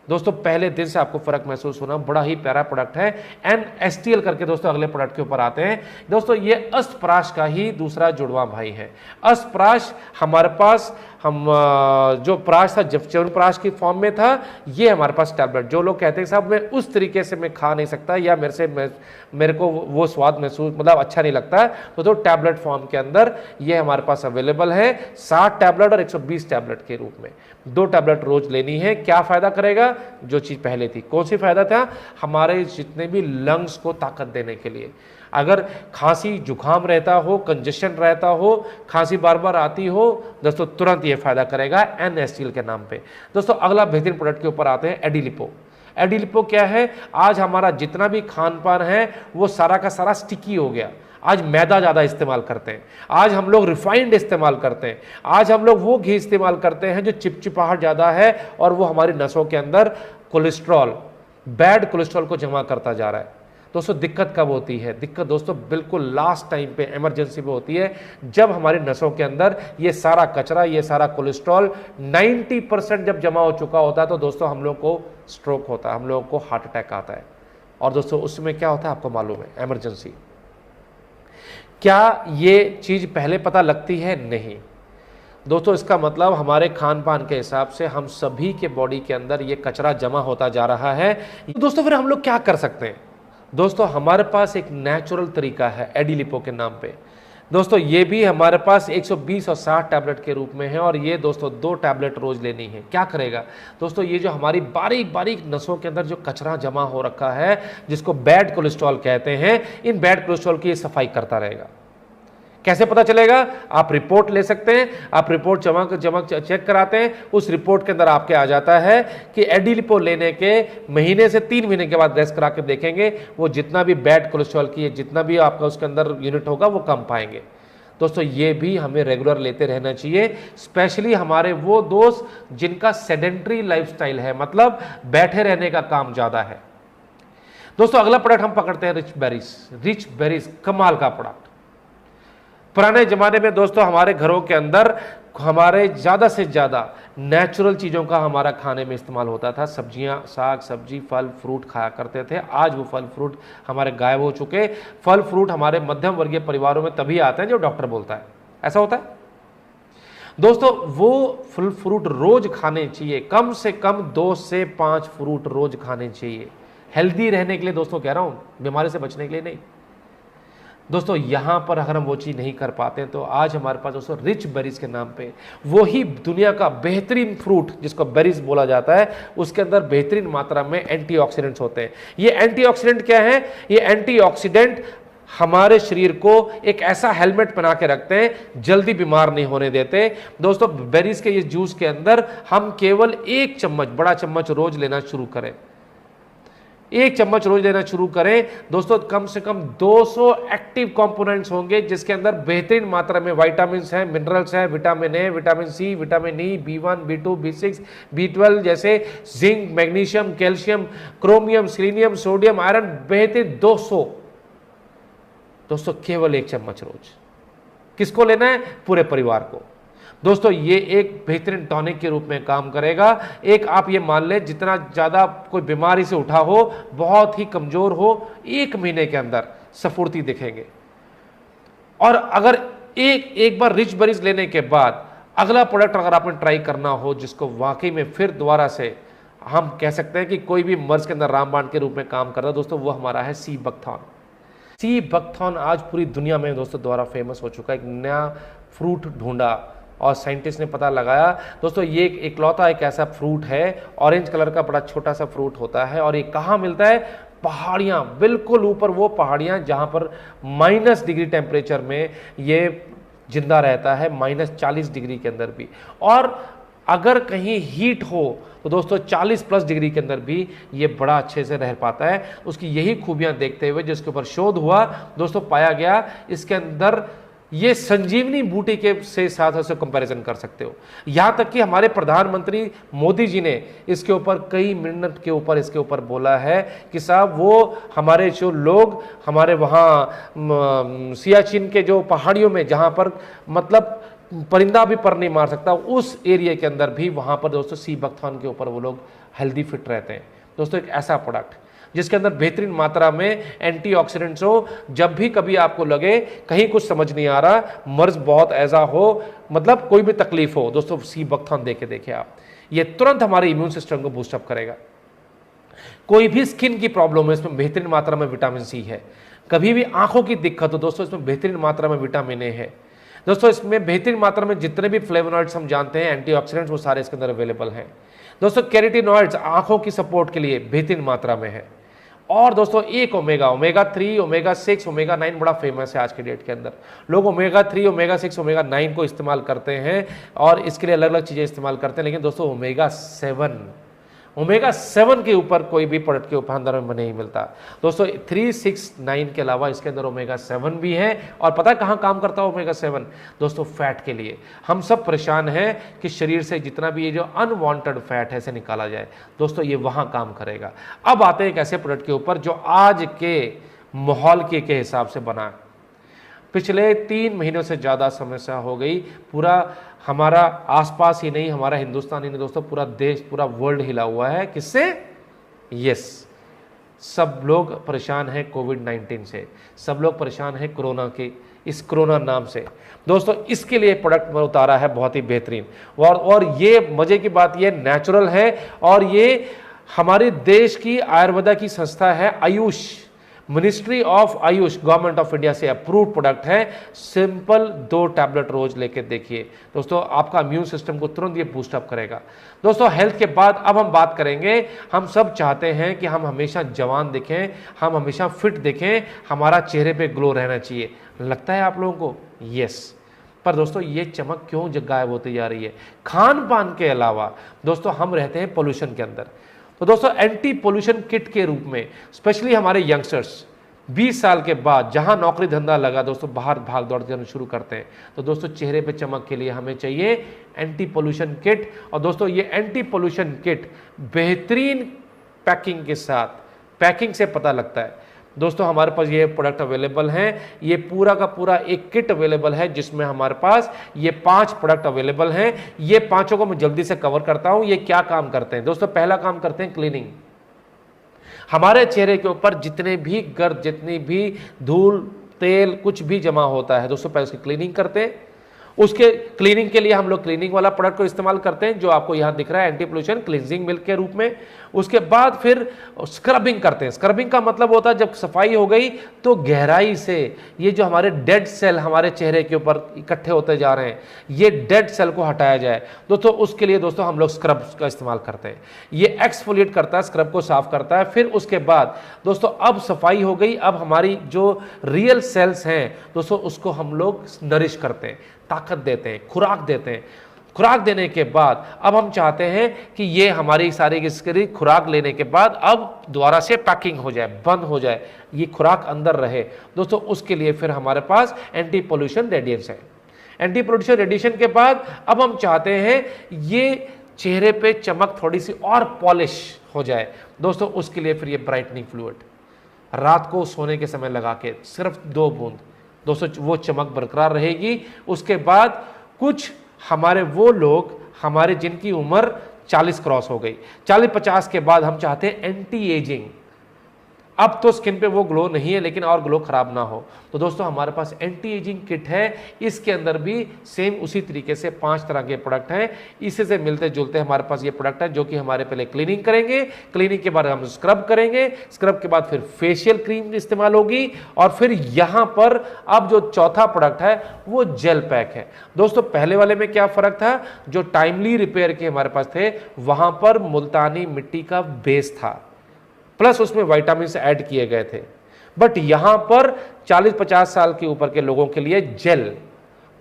दोस्तों पहले दिन से आपको फर्क महसूस होना, बड़ा ही प्यारा प्रोडक्ट है। NSTL करके दोस्तों अगले प्रोडक्ट के ऊपर आते हैं। दोस्तों ये अस्तप्राश का ही दूसरा जुड़वा भाई है। अस्तप्राश हमारे पास जो प्राश था च्यवनप्राश की फॉर्म में था, ये हमारे पास टैबलेट। जो लोग कहते हैं साहब मैं उस तरीके से मैं खा नहीं सकता या मेरे को वो स्वाद महसूस मतलब अच्छा नहीं लगता है, तो टैबलेट फॉर्म के अंदर ये हमारे पास अवेलेबल है 60 टैबलेट और 120 टैबलेट के रूप में। 2 टैबलेट रोज लेनी है। क्या फायदा करेगा, जो चीज पहले थी। कौन सी फायदा था, हमारे जितने भी लंग्स को ताकत देने के लिए। अगर खांसी जुकाम रहता हो, कंजेशन रहता हो, खांसी बार बार आती हो, दोस्तों तुरंत ये फायदा करेगा NSTL के नाम पे। दोस्तों अगला बेहतरीन प्रोडक्ट के ऊपर आते हैं एडिलिपो। एडिलिपो क्या है, आज हमारा जितना भी खान पान है वो सारा का सारा स्टिकी हो गया। आज मैदा ज़्यादा इस्तेमाल करते हैं, आज हम लोग रिफाइंड इस्तेमाल करते हैं, आज हम लोग वो घी इस्तेमाल करते हैं जो चिपचिपाहट ज़्यादा है और वो हमारी नसों के अंदर कोलेस्ट्रॉल, बैड कोलेस्ट्रॉल को जमा करता जा रहा है। दोस्तों दिक्कत कब होती है, दिक्कत दोस्तों बिल्कुल लास्ट टाइम पे इमरजेंसी पे होती है, जब हमारी नसों के अंदर ये सारा कचरा, ये सारा कोलेस्ट्रॉल 90% जब जमा हो चुका होता है, तो दोस्तों हम लोग को स्ट्रोक होता है, हम लोगों को हार्ट अटैक आता है। और दोस्तों उसमें क्या होता है आपको मालूम है, इमरजेंसी। क्या ये चीज़ पहले पता लगती है, नहीं दोस्तों। इसका मतलब हमारे खान पान के हिसाब से हम सभी के बॉडी के अंदर ये कचरा जमा होता जा रहा है। दोस्तों फिर हम लोग क्या कर सकते हैं, दोस्तों हमारे पास एक नेचुरल तरीका है एडिलिपो के नाम पे। दोस्तों ये भी हमारे पास 120 और 60 टैबलेट के रूप में है और ये दोस्तों 2 टैबलेट रोज लेनी है। क्या करेगा दोस्तों, ये जो हमारी बारीक बारीक नसों के अंदर जो कचरा जमा हो रखा है, जिसको बैड कोलेस्ट्रॉल कहते हैं, इन बैड कोलेस्ट्रॉल की ये सफाई करता रहेगा। कैसे पता चलेगा, आप रिपोर्ट ले सकते हैं, आप रिपोर्ट जमा चेक कराते हैं, उस रिपोर्ट के अंदर आपके आ जाता है कि एडिलिपो लेने के महीने से 3 महीने के बाद टेस्ट करा के देखेंगे, वो जितना भी बैड कोलेस्ट्रॉल की जितना भी आपका उसके अंदर यूनिट होगा वो कम पाएंगे। दोस्तों ये भी हमें रेगुलर लेते रहना चाहिए, स्पेशली हमारे वो दोस्त जिनका सेडेंट्री लाइफस्टाइल है, मतलब बैठे रहने का काम ज्यादा है। दोस्तों अगला प्रोडक्ट हम पकड़ते हैं रिच बेरीज कमाल का प्रोडक्ट। पुराने जमाने में दोस्तों हमारे घरों के अंदर हमारे ज़्यादा से ज़्यादा नेचुरल चीज़ों का हमारा खाने में इस्तेमाल होता था। सब्जियां, साग सब्जी, फल फ्रूट खाया करते थे। आज वो फल फ्रूट हमारे गायब हो चुके। फल फ्रूट हमारे मध्यम वर्गीय परिवारों में तभी आते हैं जो डॉक्टर बोलता है, ऐसा होता है दोस्तों। वो फल फ्रूट रोज खाने चाहिए, कम से कम 2 से 5 फ्रूट रोज खाने चाहिए, हेल्दी रहने के लिए दोस्तों कह रहा हूं, बीमारी से बचने के लिए नहीं। दोस्तों यहां पर अगर हम वो चीज़ नहीं कर पाते हैं तो आज हमारे पास दोस्तों रिच बेरीज के नाम पे वही दुनिया का बेहतरीन फ्रूट जिसको बेरीज बोला जाता है, उसके अंदर बेहतरीन मात्रा में एंटीऑक्सीडेंट्स होते हैं। ये एंटीऑक्सीडेंट क्या है? ये एंटीऑक्सीडेंट हमारे शरीर को एक ऐसा हेलमेट बना के रखते हैं, जल्दी बीमार नहीं होने देते। दोस्तों बेरीज के ये जूस के अंदर हम केवल 1 चम्मच, बड़ा चम्मच रोज लेना शुरू करें, 1 चम्मच रोज लेना शुरू करें दोस्तों, कम से कम 200 एक्टिव कंपोनेंट्स होंगे जिसके अंदर बेहतरीन मात्रा में विटामिन्स हैं, मिनरल्स हैं, vitamin A, vitamin C, vitamin E, B1, B2, B6, B12 जैसे zinc, magnesium, calcium, chromium, selenium, sodium, iron, बेहतरीन 200 दोस्तों केवल 1 चम्मच रोज। किसको लेना है? पूरे परिवार को। दोस्तों ये एक बेहतरीन टॉनिक के रूप में काम करेगा। एक आप ये मान लें जितना ज़्यादा कोई बीमारी से उठा हो, बहुत ही कमज़ोर हो, 1 महीने के अंदर स्फूर्ति दिखेंगे। और अगर एक बार रिच बेरीज लेने के बाद अगला प्रोडक्ट अगर आपने ट्राई करना हो जिसको वाकई में फिर दोबारा से हम कह सकते हैं कि कोई भी मर्ज के अंदर रामबाण के रूप में काम कर रहा है दोस्तों, वो हमारा है सी बकथॉर्न। सी बकथॉर्न आज पूरी दुनिया में दोस्तों द्वारा फेमस हो चुका है। एक नया फ्रूट ढूंढा और साइंटिस्ट ने पता लगाया दोस्तों, ये इकलौता एक ऐसा फ्रूट है, ऑरेंज कलर का बड़ा छोटा सा फ्रूट होता है। और ये कहाँ मिलता है? पहाड़ियाँ, बिल्कुल ऊपर वो पहाड़ियाँ जहाँ पर -डिग्री टेम्परेचर में ये जिंदा रहता है, -40 डिग्री के अंदर भी। और अगर कहीं हीट हो तो दोस्तों 40+ डिग्री के अंदर भी ये बड़ा अच्छे से रह पाता है। उसकी यही खूबियां देखते हुए जिसके ऊपर शोध हुआ दोस्तों, पाया गया इसके अंदर ये संजीवनी बूटी के से साथ से कंपैरिजन कर सकते हो। यहाँ तक कि हमारे प्रधानमंत्री मोदी जी ने इसके ऊपर कई मिनट के ऊपर इसके ऊपर बोला है कि साहब वो हमारे जो लोग हमारे वहाँ सियाचिन के जो पहाड़ियों में जहाँ पर मतलब परिंदा भी पर नहीं मार सकता, उस एरिया के अंदर भी वहाँ पर दोस्तों सी बकथॉर्न के ऊपर वो लोग हेल्दी फिट रहते हैं। दोस्तों एक ऐसा प्रोडक्ट जिसके अंदर बेहतरीन मात्रा में एंटीऑक्सीडेंट्स हो, जब भी कभी आपको लगे कहीं कुछ समझ नहीं आ रहा, मर्ज बहुत ऐसा हो, मतलब कोई भी तकलीफ हो, दोस्तों सी बकथॉर्न देखिए आप, ये तुरंत हमारे इम्यून सिस्टम को बूस्टअप करेगा। कोई भी स्किन की प्रॉब्लम है, इसमें बेहतरीन मात्रा में विटामिन सी है। कभी भी आंखों की दिक्कत हो दोस्तों, इसमें बेहतरीन मात्रा में विटामिन ए है। दोस्तों इसमें बेहतरीन मात्रा में जितने भी फ्लेवोनॉइड्स हम जानते हैं, एंटीऑक्सीडेंट्स, वो सारे इसके अंदर अवेलेबल हैं। दोस्तों कैरोटीनॉइड्स आंखों की सपोर्ट के लिए बेहतरीन मात्रा में है। और दोस्तों एक ओमेगा 3, ओमेगा 6, ओमेगा 9 बड़ा फेमस है आज के डेट के अंदर। लोग ओमेगा 3, ओमेगा 6, ओमेगा 9 को इस्तेमाल करते हैं और इसके लिए अलग अलग चीज़ें इस्तेमाल करते हैं, लेकिन दोस्तों ओमेगा 7 के ऊपर कोई भी प्रोडक्ट के ऊपर अंदर में नहीं मिलता। दोस्तों 3, 6, 9 के अलावा इसके अंदर ओमेगा 7 भी है। और पता है कहाँ काम करता है ओमेगा 7? दोस्तों फैट के लिए। हम सब परेशान हैं कि शरीर से जितना भी ये जो अनवांटेड फैट है इसे निकाला जाए, दोस्तों ये वहाँ काम करेगा। अब आते हैं एक ऐसे प्रोडक्ट के ऊपर जो आज के माहौल के हिसाब से बना है। पिछले 3 महीनों से ज़्यादा समस्या हो गई, पूरा हमारा आसपास ही नहीं, हमारा हिंदुस्तान ही नहीं दोस्तों, पूरा देश, पूरा वर्ल्ड हिला हुआ है। किससे? यस, सब लोग परेशान हैं कोविड-19 से, सब लोग परेशान हैं कोरोना के, इस कोरोना नाम से। दोस्तों इसके लिए प्रोडक्ट में उतारा है बहुत ही बेहतरीन, और ये मजे की बात, ये नेचुरल है और ये हमारे देश की आयुर्वेदा की संस्था है Ayush, ministry of Ayush, government of India से अप्रूव्ड प्रोडक्ट है। सिंपल 2 टैबलेट रोज लेके देखिए दोस्तों, आपका इम्यून सिस्टम को तुरंत ये बूस्टअप करेगा। दोस्तों हेल्थ के बाद अब हम बात करेंगे, हम सब चाहते हैं कि हम हमेशा जवान दिखें, हम हमेशा फिट दिखें, हमारा चेहरे पे ग्लो रहना चाहिए। लगता है आप लोगों को? यस। पर दोस्तों ये चमक क्यों गायब होती जा रही है? खान पान के अलावा दोस्तों हम रहते हैं पोल्यूशन के अंदर। तो दोस्तों एंटी पोल्यूशन किट के रूप में स्पेशली हमारे यंगस्टर्स 20 साल के बाद जहां नौकरी धंधा लगा दोस्तों, बाहर भाग दौड़ करना शुरू करते हैं, तो दोस्तों चेहरे पे चमक के लिए हमें चाहिए एंटी पोल्यूशन किट। और दोस्तों ये एंटी पोल्यूशन किट बेहतरीन पैकिंग के साथ, पैकिंग से पता लगता है दोस्तों हमारे पास ये प्रोडक्ट अवेलेबल हैं, ये पूरा का पूरा एक किट अवेलेबल है जिसमें हमारे पास ये 5 प्रोडक्ट अवेलेबल हैं। ये पांचों को मैं जल्दी से कवर करता हूं। ये क्या काम करते हैं दोस्तों? पहला काम करते हैं क्लीनिंग। हमारे चेहरे के ऊपर जितने भी गर्द, जितनी भी धूल, तेल कुछ भी जमा होता है दोस्तों, पहले उसकी क्लीनिंग करते हैं। उसके क्लीनिंग के लिए हम लोग क्लीनिंग वाला प्रोडक्ट को इस्तेमाल करते हैं जो आपको यहां दिख रहा है, एंटी पोल्यूशन क्लींजिंग मिल्क के रूप में। उसके बाद फिर स्क्रबिंग करते हैं। स्क्रबिंग का मतलब होता है जब सफाई हो गई तो गहराई से ये जो हमारे डेड सेल हमारे चेहरे के ऊपर इकट्ठे होते जा रहे हैं, ये डेड सेल को हटाया जाए दोस्तों। उसके लिए दोस्तों हम लोग स्क्रब का इस्तेमाल करते हैं। ये एक्सफोलिएट करता है, स्क्रब को साफ करता है। फिर उसके बाद दोस्तों अब सफाई हो गई, अब हमारी जो रियल सेल्स हैं दोस्तों उसको हम लोग नरिश करते हैं, ताकत देते हैं, खुराक देते हैं। खुराक देने के बाद अब हम चाहते हैं कि ये हमारी सारी इसकी खुराक लेने के बाद अब दोबारा से पैकिंग हो जाए, बंद हो जाए, ये खुराक अंदर रहे दोस्तों। उसके लिए फिर हमारे पास एंटी पोल्यूशन रेडिएंट्स है। एंटी पोल्यूशन रेडिएशन के बाद अब हम चाहते हैं ये चेहरे पे चमक थोड़ी सी और पॉलिश हो जाए दोस्तों। उसके लिए फिर ये ब्राइटनिंग फ्लूइड रात को सोने के समय लगा के सिर्फ 2 बूंद दोस्तों, वो चमक बरकरार रहेगी। उसके बाद कुछ हमारे वो लोग हमारे जिनकी उम्र 40 क्रॉस हो गई, 40-50 के बाद हम चाहते हैं एंटी एजिंग। अब तो स्किन पे वो ग्लो नहीं है लेकिन और ग्लो खराब ना हो, तो दोस्तों हमारे पास एंटी एजिंग किट है। इसके अंदर भी सेम उसी तरीके से 5 तरह के प्रोडक्ट हैं। इसी से मिलते जुलते हमारे पास ये प्रोडक्ट है जो कि हमारे पहले क्लीनिंग करेंगे, क्लीनिंग के बाद हम स्क्रब करेंगे, स्क्रब के बाद फिर फेशियल क्रीम इस्तेमाल होगी, और फिर यहां पर अब जो चौथा प्रोडक्ट है वो जेल पैक है। दोस्तों पहले वाले में क्या फर्क था? जो टाइमली रिपेयर के हमारे पास थे वहां पर मुल्तानी मिट्टी का बेस था, प्लस उसमें विटामिन ऐड किए गए थे। बट यहां पर 40-50 साल के ऊपर के लोगों के लिए जेल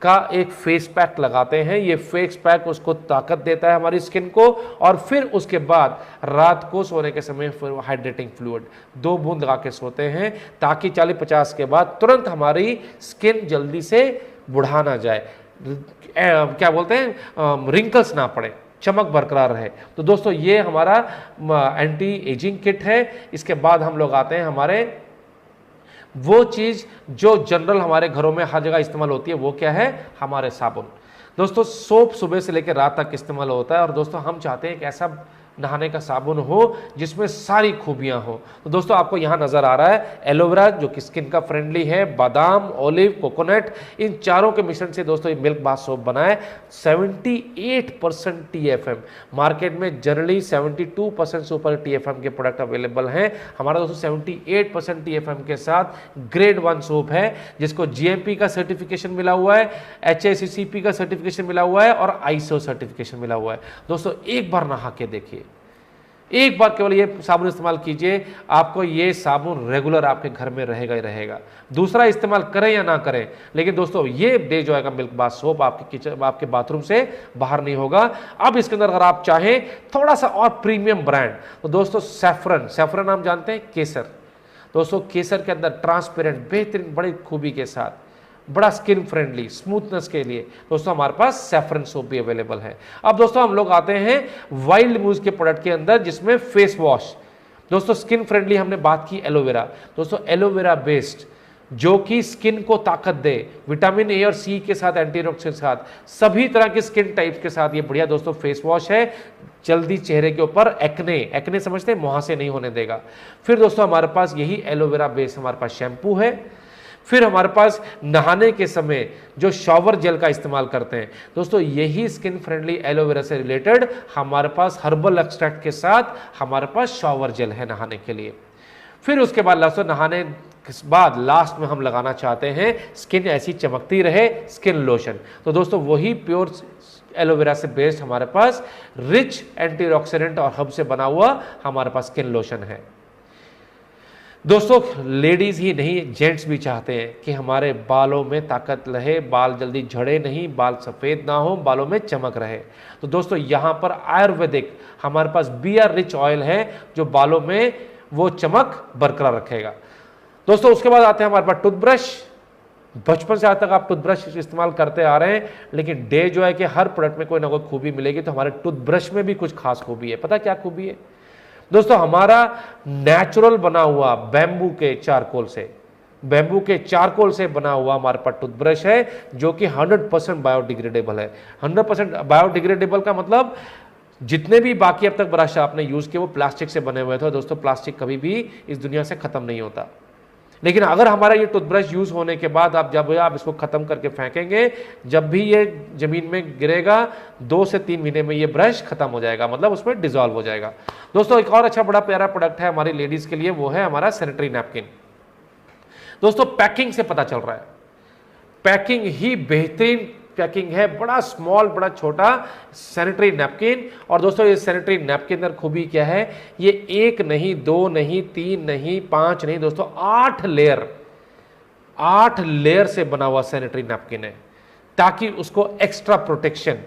का एक फेस पैक लगाते हैं। ये फेस पैक उसको ताकत देता है हमारी स्किन को, और फिर उसके बाद रात को सोने के समय फिर हाइड्रेटिंग फ्लूइड 2 बूंद लगा के सोते हैं, ताकि 40-50 के बाद तुरंत हमारी स्किन जल्दी से बुढ़ा ना जाए, क्या बोलते हैं, रिंकल्स ना पड़े, चमक बरकरार रहे। तो दोस्तों ये हमारा एंटी एजिंग किट है। इसके बाद हम लोग आते हैं हमारे वो चीज जो जनरल हमारे घरों में हर जगह इस्तेमाल होती है, वो क्या है? हमारे साबुन। दोस्तों सोप सुबह से लेकर रात तक इस्तेमाल होता है, और दोस्तों हम चाहते हैं कि ऐसा नहाने का साबुन हो जिसमें सारी खूबियां हो। तो दोस्तों आपको यहां नजर आ रहा है एलोवेरा जो कि स्किन का फ्रेंडली है, बादाम, ओलिव, कोकोनट, इन चारों के मिश्रण से दोस्तों ये मिल्क बाथ सोप बना है। 78% TFM, मार्केट में जनरली 72% से ऊपर TFM के प्रोडक्ट अवेलेबल हैं। हमारा दोस्तों 78% TFM के साथ ग्रेड 1 सोप है जिसको GMP का सर्टिफिकेशन मिला हुआ है, HACCP का सर्टिफिकेशन मिला हुआ है और ISO सर्टिफिकेशन मिला हुआ है। दोस्तों एक बार नहा के देखिए, एक बार केवल ये साबुन इस्तेमाल कीजिए, आपको ये साबुन रेगुलर आपके घर में रहेगा ही रहेगा। दूसरा इस्तेमाल करें या ना करें, लेकिन दोस्तों ये डे जॉय का मिल्क बाथ सोप आपके किचन, आपके बाथरूम से बाहर नहीं होगा। अब इसके अंदर अगर आप चाहें थोड़ा सा और प्रीमियम ब्रांड, तो दोस्तों सैफरन आप जानते हैं, केसर। दोस्तों केसर के अंदर ट्रांसपेरेंट बेहतरीन बड़ी खूबी के साथ बड़ा स्किन फ्रेंडली स्मूथनेस के लिए दोस्तों हमारे पास सैफरन सोप भी अवेलेबल है। अब दोस्तों हम लोग आते हैं वाइल्ड मूज के प्रोडक्ट के अंदर जिसमें फेस वॉश। दोस्तों स्किन फ्रेंडली हमने बात की एलोवेरा, दोस्तों एलोवेरा बेस्ड जो कि स्किन को ताकत दे, विटामिन ए और सी के साथ, एंटीऑक्सीडेंट के साथ, सभी तरह के स्किन टाइप्स के साथ ये बढ़िया दोस्तों फेस वॉश है। जल्दी चेहरे के ऊपर एक्ने समझते हैं, मुहासे नहीं होने देगा। फिर दोस्तों हमारे पास यही एलोवेरा बेस्ड हमारे पास शैम्पू है। फिर हमारे पास नहाने के समय जो शॉवर जेल का इस्तेमाल करते हैं दोस्तों, यही स्किन फ्रेंडली एलोवेरा से रिलेटेड हमारे पास हर्बल एक्सट्रैक्ट के साथ हमारे पास शॉवर जेल है नहाने के लिए। फिर उसके बाद दोस्तों नहाने के बाद लास्ट में हम लगाना चाहते हैं स्किन ऐसी चमकती रहे, स्किन लोशन। तो दोस्तों वही प्योर एलोवेरा से बेस्ड हमारे पास रिच एंटीऑक्सीडेंट और हर्ब से बना हुआ हमारे पास स्किन लोशन है। दोस्तों लेडीज ही नहीं, जेंट्स भी चाहते हैं कि हमारे बालों में ताकत रहे, बाल जल्दी झड़े नहीं, बाल सफ़ेद ना हो, बालों में चमक रहे। तो दोस्तों यहाँ पर आयुर्वेदिक हमारे पास BR रिच ऑयल है जो बालों में वो चमक बरकरार रखेगा। दोस्तों उसके बाद आते हैं हमारे पास टूथब्रश। बचपन से आज तक आप टूथब्रश इस्तेमाल करते आ रहे हैं, लेकिन डे जो है कि हर प्रोडक्ट में कोई ना कोई खूबी मिलेगी, तो हमारे टूथब्रश में भी कुछ खास खूबी है। पता क्या खूबी है? दोस्तों हमारा नेचुरल बना हुआ बैम्बू के चारकोल से बना हुआ हमारे पास टूथब्रश है जो कि 100% बायोडिग्रेडेबल है। 100% बायोडिग्रेडेबल का मतलब जितने भी बाकी अब तक ब्रश आपने यूज किए वो प्लास्टिक से बने हुए थे। दोस्तों प्लास्टिक कभी भी इस दुनिया से खत्म नहीं होता, लेकिन अगर हमारा ये टूथब्रश यूज होने के बाद जब आप इसको खत्म करके फेंकेंगे, जब भी ये जमीन में गिरेगा 2 से 3 महीने में ये ब्रश खत्म हो जाएगा, मतलब उसमें डिजॉल्व हो जाएगा। दोस्तों एक और अच्छा बड़ा प्यारा प्रोडक्ट है हमारी लेडीज के लिए, वो है हमारा सैनिटरी नैपकिन। दोस्तों पैकिंग से पता चल रहा है, पैकिंग ही बेहतरीन पैकिंग है, बड़ा स्मॉल बड़ा छोटा सैनिटरी नैपकिन। और दोस्तों ये सैनिटरी नैपकिन अंदर खूबी क्या है, ये 1 नहीं 2 नहीं 3 नहीं 5 नहीं दोस्तों 8 लेयर से बना हुआ सैनिटरी नैपकिन है, ताकि उसको एक्स्ट्रा प्रोटेक्शन,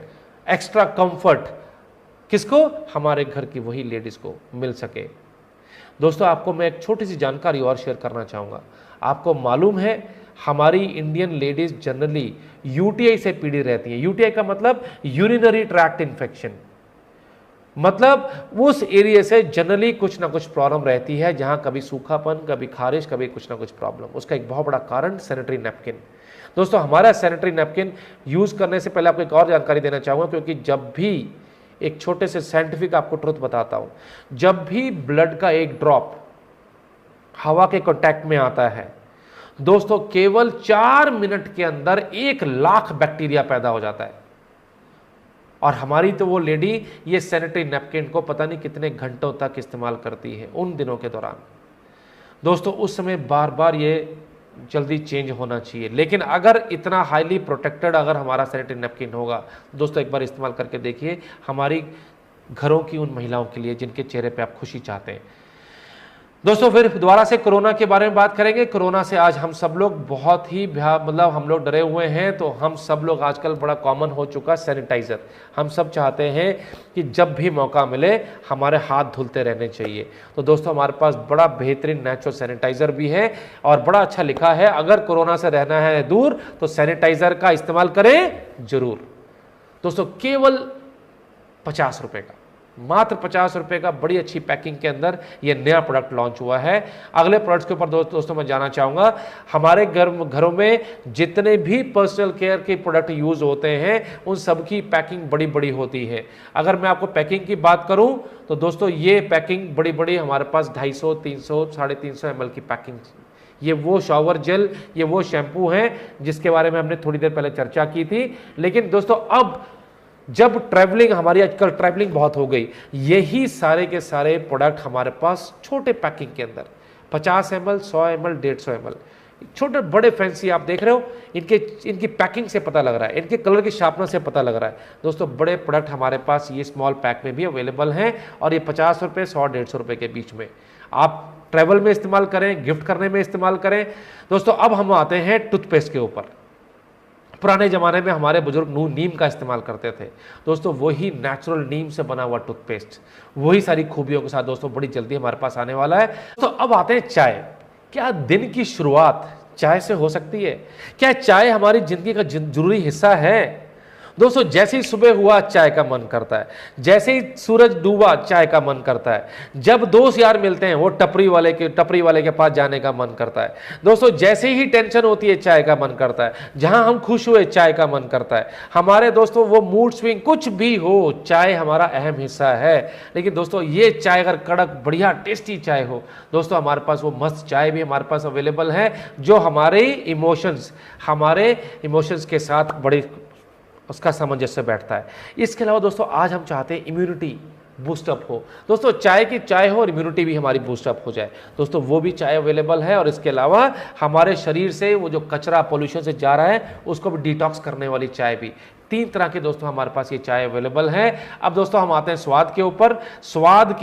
एक्स्ट्रा कंफर्ट किसको, हमारे घर की वही लेडीज को मिल सके। दोस्तों आपको मैं एक छोटी सी जानकारी और शेयर करना चाहूंगा। आपको मालूम है हमारी इंडियन लेडीज जनरली यूटीआई से पीड़ित रहती हैं। यूटीआई का मतलब यूरिनरी ट्रैक्ट इन्फेक्शन, मतलब उस एरिया से जनरली कुछ ना कुछ प्रॉब्लम रहती है, जहां कभी सूखापन, कभी खारिश, कभी कुछ ना कुछ प्रॉब्लम। उसका एक बहुत बड़ा कारण सैनिटरी नैपकिन। दोस्तों हमारा सैनिटरी नैपकिन यूज करने से पहले आपको एक और जानकारी देना चाहूंगा, क्योंकि जब भी एक छोटे से साइंटिफिक आपको ट्रुथ बताता हूं, जब भी ब्लड का एक ड्रॉप हवा के कांटेक्ट में आता है दोस्तों, केवल 4 मिनट के अंदर 1 लाख बैक्टीरिया पैदा हो जाता है। और हमारी तो वो लेडी ये सैनिटरी नैपकिन को पता नहीं कितने घंटों तक इस्तेमाल करती है उन दिनों के दौरान। दोस्तों उस समय बार बार ये जल्दी चेंज होना चाहिए, लेकिन अगर इतना हाईली प्रोटेक्टेड अगर हमारा सैनिटरी नैपकिन होगा, दोस्तों एक बार इस्तेमाल करके देखिए, हमारी घरों की उन महिलाओं के लिए जिनके चेहरे पे आप खुशी चाहते हैं। दोस्तों फिर दोबारा से कोरोना के बारे में बात करेंगे। कोरोना से आज हम सब लोग बहुत ही मतलब हम लोग डरे हुए हैं, तो हम सब लोग आजकल बड़ा कॉमन हो चुका सैनिटाइज़र। हम सब चाहते हैं कि जब भी मौका मिले हमारे हाथ धुलते रहने चाहिए। तो दोस्तों हमारे पास बड़ा बेहतरीन नेचुरल सैनिटाइज़र भी है और बड़ा अच्छा लिखा है, अगर कोरोना से रहना है दूर तो सैनिटाइज़र का इस्तेमाल करें जरूर। दोस्तों केवल 50 रुपये का, मात्र 50 रुपए का बड़ी अच्छी पैकिंग के अंदर ये नया प्रोडक्ट लॉन्च हुआ है। अगले प्रोडक्ट्स के ऊपर दोस्तों मैं जाना चाहूँगा। हमारे घरों में जितने भी पर्सनल केयर के प्रोडक्ट यूज़ होते हैं उन सब की पैकिंग बड़ी बड़ी होती है। अगर मैं आपको पैकिंग की बात करूँ तो दोस्तों ये पैकिंग बड़ी बड़ी हमारे पास 250, 300, 350 ml की पैकिंग। ये वो शावर जेल, ये वो शैम्पू हैं जिसके बारे में हमने थोड़ी देर पहले चर्चा की थी। लेकिन दोस्तों अब जब ट्रैवलिंग, हमारी आजकल ट्रैवलिंग बहुत हो गई, यही सारे के सारे प्रोडक्ट हमारे पास छोटे पैकिंग के अंदर 50 ml, 100 ml, 150 ml, छोटे बड़े फैंसी आप देख रहे हो, इनकी पैकिंग से पता लग रहा है, इनके कलर की शार्पनर से पता लग रहा है। दोस्तों बड़े प्रोडक्ट हमारे पास ये स्मॉल पैक में भी अवेलेबल हैं और ये 50 रुपये, 100, 150 रुपये के बीच में। आप ट्रैवल में इस्तेमाल करें, गिफ्ट करने में इस्तेमाल करें। दोस्तों अब हम आते हैं टूथपेस्ट के ऊपर। पुराने ज़माने में हमारे बुजुर्ग नीम का इस्तेमाल करते थे। दोस्तों वही नेचुरल नीम से बना हुआ टूथपेस्ट वही सारी खूबियों के साथ दोस्तों बड़ी जल्दी हमारे पास आने वाला है। तो अब आते हैं चाय। क्या दिन की शुरुआत चाय से हो सकती है? क्या चाय हमारी जिंदगी का जरूरी हिस्सा है? दोस्तों जैसे ही सुबह हुआ चाय का मन करता है, जैसे ही सूरज डूबा चाय का मन करता है, जब दोस्त यार मिलते हैं वो टपरी वाले के पास जाने का मन करता है। दोस्तों जैसे ही टेंशन होती है चाय का मन करता है, जहां हम खुश हुए चाय का मन करता है। हमारे दोस्तों वो मूड स्विंग कुछ भी हो, चाय हमारा अहम हिस्सा है। लेकिन दोस्तों ये चाय अगर कड़क बढ़िया टेस्टी चाय हो, दोस्तों हमारे पास वो मस्त चाय भी हमारे पास अवेलेबल है जो हमारे इमोशंस के साथ बड़ी उसका सामंजस्य बैठता है। इसके अलावा दोस्तों आज हम चाहते हैं इम्यूनिटी बूस्टअप हो। दोस्तों चाय की चाय हो और इम्यूनिटी भी हमारी बूस्टअप हो जाए, दोस्तों वो भी चाय अवेलेबल है। और इसके अलावा हमारे शरीर से वो जो कचरा पोल्यूशन से जा रहा है उसको भी डिटॉक्स करने वाली चाय भी। 3 तरह के दोस्तों हमारे पास ये चाय अवेलेबल है। अब दोस्तों हम आते हैं स्वाद के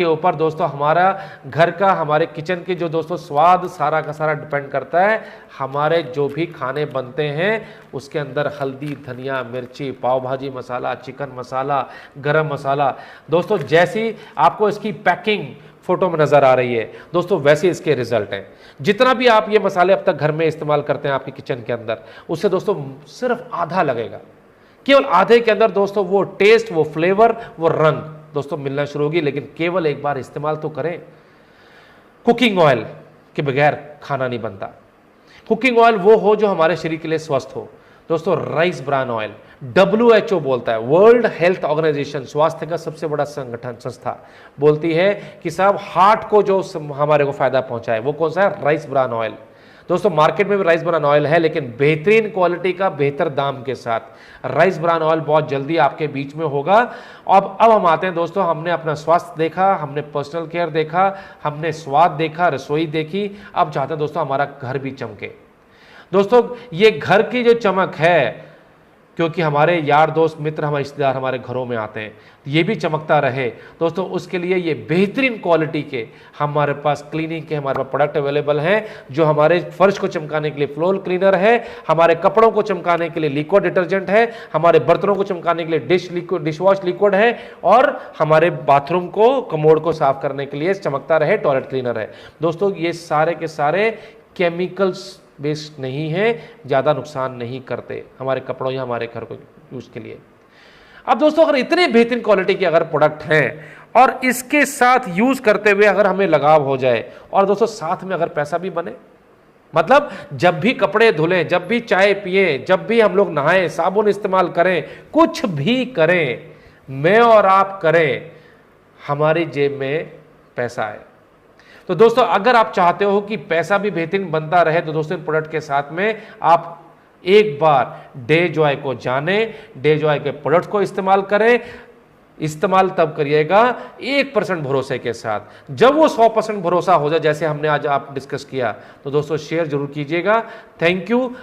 ऊपर। दोस्तों हमारा घर का, हमारे किचन के जो दोस्तों स्वाद सारा का सारा डिपेंड करता है हमारे जो भी खाने बनते हैं उसके अंदर हल्दी, धनिया, मिर्ची, पाव भाजी मसाला, चिकन मसाला, गरम मसाला। दोस्तों जैसी आपको इसकी पैकिंग फोटो में नजर आ रही है दोस्तों वैसे इसके रिजल्ट हैं। जितना भी आप ये मसाले अब तक घर में इस्तेमाल करते हैं आपके किचन के अंदर, उससे दोस्तों सिर्फ आधा लगेगा। केवल आधे के अंदर दोस्तों वो टेस्ट, वो फ्लेवर, वो रंग दोस्तों मिलना शुरू होगी, लेकिन केवल एक बार इस्तेमाल तो करें। कुकिंग ऑयल के बगैर खाना नहीं बनता। कुकिंग ऑयल वो हो जो हमारे शरीर के लिए स्वस्थ हो। दोस्तों राइस ब्रान ऑयल, WHO बोलता है, वर्ल्ड हेल्थ ऑर्गेनाइजेशन, स्वास्थ्य का सबसे बड़ा संगठन संस्था बोलती है कि साहब हार्ट को जो हमारे को फायदा पहुंचाए वो कौन सा है? Rice bran oil. दोस्तों मार्केट में भी राइस ब्रान ऑयल है, लेकिन बेहतरीन क्वालिटी का, बेहतर दाम के साथ राइस ब्रान ऑयल बहुत जल्दी आपके बीच में होगा। अब हम आते हैं दोस्तों, हमने अपना स्वास्थ्य देखा, हमने पर्सनल केयर देखा, हमने स्वाद देखा, रसोई देखी, अब चाहते हैं दोस्तों हमारा घर भी चमके। दोस्तों ये घर की जो चमक है, क्योंकि हमारे यार दोस्त मित्र, हमारे रिश्तेदार हमारे घरों में आते हैं, ये भी चमकता रहे दोस्तों, उसके लिए ये बेहतरीन क्वालिटी के हमारे पास क्लीनिंग के हमारे पास प्रोडक्ट अवेलेबल हैं, जो हमारे फर्श को चमकाने के लिए फ्लोर क्लीनर है, हमारे कपड़ों को चमकाने के लिए लिक्विड डिटर्जेंट है, हमारे बर्तनों को चमकाने के लिए डिशवॉश लिक्विड है, और हमारे बाथरूम को, कमोड को साफ करने के लिए चमकता रहे टॉयलेट क्लीनर है। दोस्तों ये सारे के सारे केमिकल्स बेस्ड नहीं है, ज़्यादा नुकसान नहीं करते हमारे कपड़ों या हमारे घर को यूज़ के लिए। अब दोस्तों अगर इतने बेहतरीन क्वालिटी के अगर प्रोडक्ट हैं और इसके साथ यूज़ करते हुए अगर हमें लगाव हो जाए, और दोस्तों साथ में अगर पैसा भी बने, मतलब जब भी कपड़े धुलें, जब भी चाय पिए, जब भी हम लोग नहाएं, साबुन इस्तेमाल करें, कुछ भी करें, मैं और आप करें, हमारी जेब में पैसा है। तो दोस्तों अगर आप चाहते हो कि पैसा भी बेहतरीन बनता रहे, तो दोस्तों प्रोडक्ट के साथ में आप एक बार डे जॉय को जाने, डे जॉय के प्रोडक्ट को इस्तेमाल करें। इस्तेमाल तब करिएगा 1% भरोसे के साथ। जब वो 100% भरोसा हो जाए, जैसे हमने आज आप डिस्कस किया, तो दोस्तों शेयर जरूर कीजिएगा। Thank you.